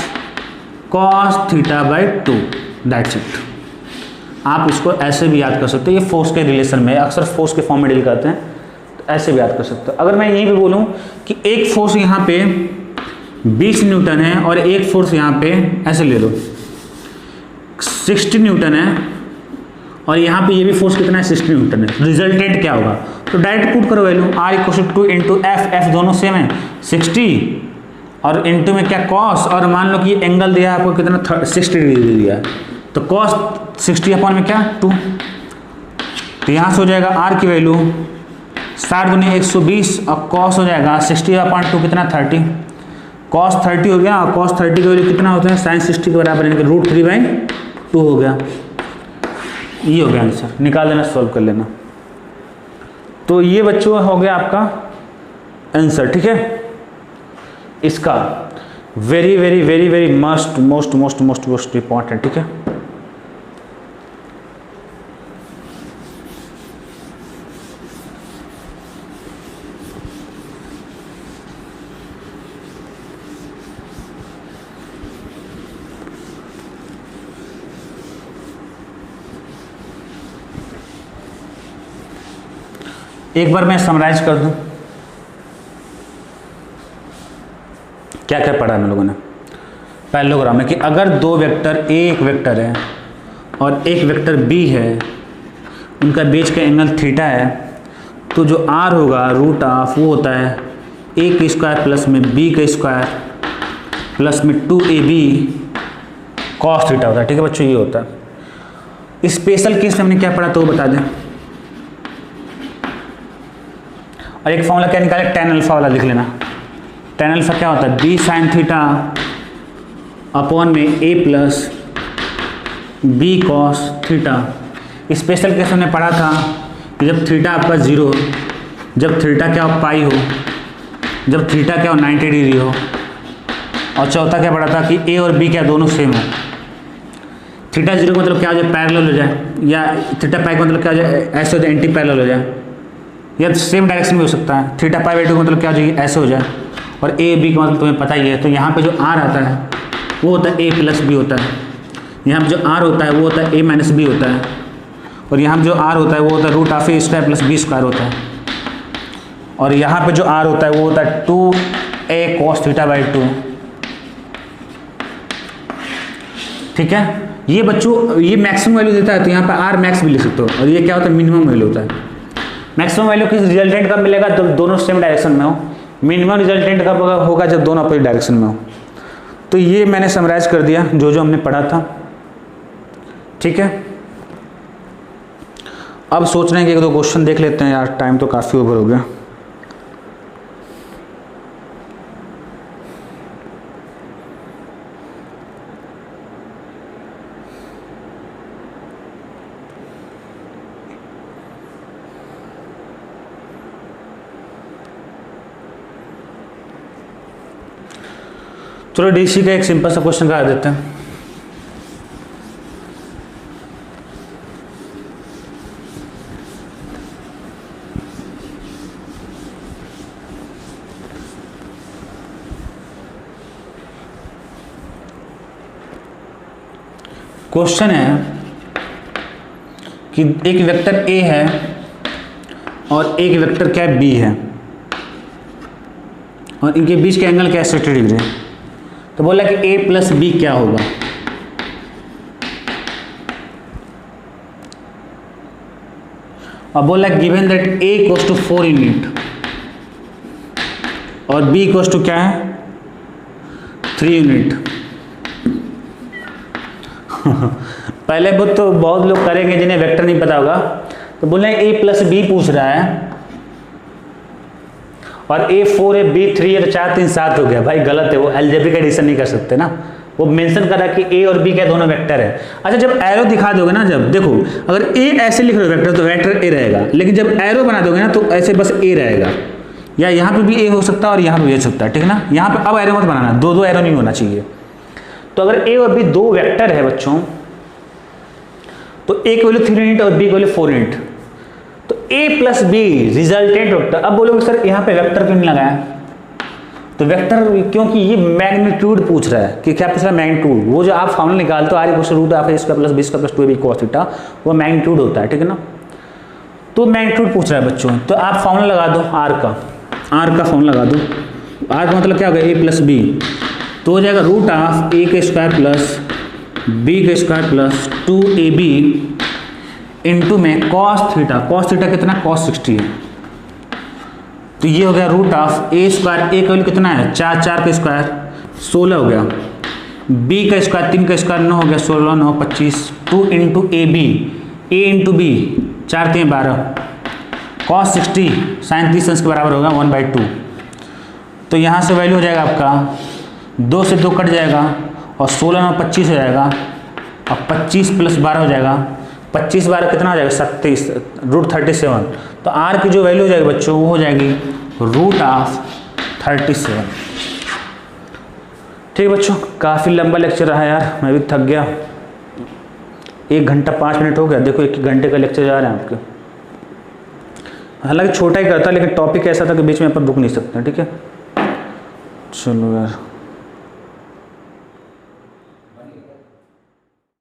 cos theta by 2, that's it. आप इसको ऐसे भी याद कर सकते हो, ये फोर्स के रिलेशन में, अक्सर फोर्स के फॉर्म में डील करते हैं, तो ऐसे भी याद कर सकते हो। अगर मैं यहीं पे बोलूँ कि एक फोर्स यहाँ पे 20 न्यूटन है और एक फोर्स यहाँ पे ऐसे ले लो 60 न्यूटन है, और यहाँ पे ये भी फोर्स कितना है 60 न्यूटन है, रिजल्टेंट क्या होगा? तो डायरेक्ट पुट करो वैल्यू, R = 2 इंटू एफ दोनों सेम है 60 और इंटू में क्या कॉस, और मान लो कि ये एंगल दिया है आपको कितना 60 डिग्री दिया है, तो कॉस 60 अपॉन में क्या 2, तो यहाँ से हो जाएगा R की वैल्यू 60 × 120 और कॉस हो जाएगा 60/2 कितना 30, कॉस 30 हो गया, और कॉस 30 की वैल्यू कितना होता है sin 60 के बराबर, यानी कि √3/2 हो गया। ये हो गया आंसर, निकाल देना, सॉल्व कर लेना। तो ये बच्चों हो गया आपका आंसर, ठीक है। इसका very very very very most important, ठीक है। एक बार मैं समराइज कर दूं क्या क्या पढ़ा हम लोगों ने। पैरेललोग्राम में कि अगर दो वेक्टर A एक वेक्टर है और एक वेक्टर B है, उनका बीच का एंगल थीटा है, तो जो R होगा √ऑफ वो होता है A का स्क्वायर प्लस में B का स्क्वायर प्लस में 2AB cos थीटा होता है, ठीक है बच्चों। ये होता है स्पेशल केस में हमने क्या पढ़ा तो वो बता दें। और एक फॉर्मूला क्या निकाले, tan अल्फा वाला लिख लेना। tan अल्फा क्या होता है B sin थीटा अपॉन में A plus B cos theta. Special case हमने पढ़ा था कि जब थीटा आपका 0 हो, जब थीटा क्या हो पाई हो, जब थीटा क्या हो 90 डिग्री हो, और चौथा क्या पढ़ा था कि A और B क्या दोनों सेम हो। थीटा 0 का मतलब क्या हो जाए पैरेलल हो जाए, या थीटा पाई का मतलब क्या हो जाए ऐसे हो जाए एंटी पैरेलल हो जाए, या सेम डायरेक्शन में हो सकता है। थीटा पाई/2 का मतलब क्या हो जाएगी ऐसे हो जाए, और A B का मतलब तुम्हें पता ही है। तो यहाँ पे जो R आता है वो होता है A प्लस B होता है, यहाँ पे जो R होता है वो होता है A माइनस B होता है, और यहाँ पे जो R होता है वो होता है √A² प्लस B स्क्वायर होता है, और यहाँ पे जो R होता है वो होता है 2A cos थीटा/2, ठीक है। ये बच्चों ये मैक्सिमम वैल्यू देता है, तो यहाँ पे R मैक्स भी लिख सकते हो, और ये क्या होता है मिनिमम वैल्यू होता है। मैक्सिमम वैल्यू किस रिजल्टेंट कब मिलेगा जब दोनों सेम डायरेक्शन में हो, मिनिमम रिजल्टेंट कब होगा जब दोनों अपोजिट डायरेक्शन में हो। तो ये मैंने समराइज कर दिया जो जो हमने पढ़ा था, ठीक है। अब सोच रहे हैं कि एक दो क्वेश्चन देख लेते हैं यार, टाइम तो काफ़ी ओवर हो गया। चलो डीसी का एक सिंपल सा क्वेश्चन करा देते हैं। क्वेश्चन है कि एक वेक्टर A है और एक वेक्टर क्या B है, और इनके बीच का एंगल क्या है 60 डिग्री। तो बोला कि A प्लस B क्या होगा। और बोला given that A equals to 4 unit और B इक्वल्स टू क्या है 3 यूनिट। पहले तो बहुत लोग करेंगे जिन्हें वेक्टर नहीं पता होगा, तो बोले A प्लस B पूछ रहा है और A 4 है B 3 है, तो 4 3 7 हो गया। भाई गलत है, वो अलजेब्रिक एडिशन नहीं कर सकते ना, वो मेंशन करा कि A और B क्या दोनों वेक्टर है। अच्छा जब एरो दिखा दोगे ना, जब देखो अगर A ऐसे लिख रहे हो वेक्टर तो वेक्टर A रहेगा, लेकिन जब एरो बना दोगे ना तो ऐसे बस A रहेगा, या यहाँ पे भी A हो सकता है और यहाँ पे भी हो सकता है, ठीक है ना। यहाँ पे अब एरो मत बनाना, दो दो एरो नहीं होना चाहिए। तो अगर A और B दो वेक्टर है बच्चों, तो A की वैल्यू 3 यूनिट और B की वैल्यू 4 यूनिट, तो A plus B resultant vector. अब बोलोगे सर यहाँ पे वेक्टर क्यों नहीं लगाया, तो वेक्टर क्योंकि ये मैग्नीट्यूड पूछ रहा है कि क्या पूछ रहा है मैग्नीट्यूड। वो जो आप फॉर्मूला निकालते हो R = √A² plus B² plus 2AB cos theta, वो मैग्नीट्यूड होता है, ठीक है ना। तो मैग्नीट्यूड पूछ रहा है बच्चों, तो आप फॉर्मूला लगा दो आर का फॉर्मूला लगा दो। आर का मतलब क्या होगा, ए प्लस बी, तो हो जाएगा रूट ऑफ ए के स्क्वायर प्लस बी के स्क्वायर प्लस 2ab इंटू में कॉस थीटा कितना, कॉस 60 है, तो ये हो गया रूट ऑफ ए स्क्वायर, ए का वैल्यू कितना है 4 के स्क्वायर 16 हो गया, बी का स्क्वायर 3 का स्क्वायर 9 हो गया, 16 9 25, 2 into A B, A into B 4 3 12, cos 60 sine 30 अंश के बराबर होगा 1/2। तो यहाँ से वैल्यू हो जाएगा आपका 2 से 2 कट जाएगा और 16 में 25 हो जाएगा और 25 प्लस 12 हो जाएगा, 25 12 कितना हो जाएगा 37 रूट 37। तो आर की जो वैल्यू हो जाएगी बच्चों वो हो जाएगी रूट ऑफ 37। ठीक है बच्चों, काफ़ी लंबा लेक्चर रहा यार, मैं भी थक गया, 1 घंटा 5 मिनट हो गया। देखो 1 घंटे का लेक्चर जा रहे हैं आपके, हालांकि छोटा ही करता लेकिन टॉपिक ऐसा था कि बीच में अपन रुक नहीं सकते। ठीक है चलो यार।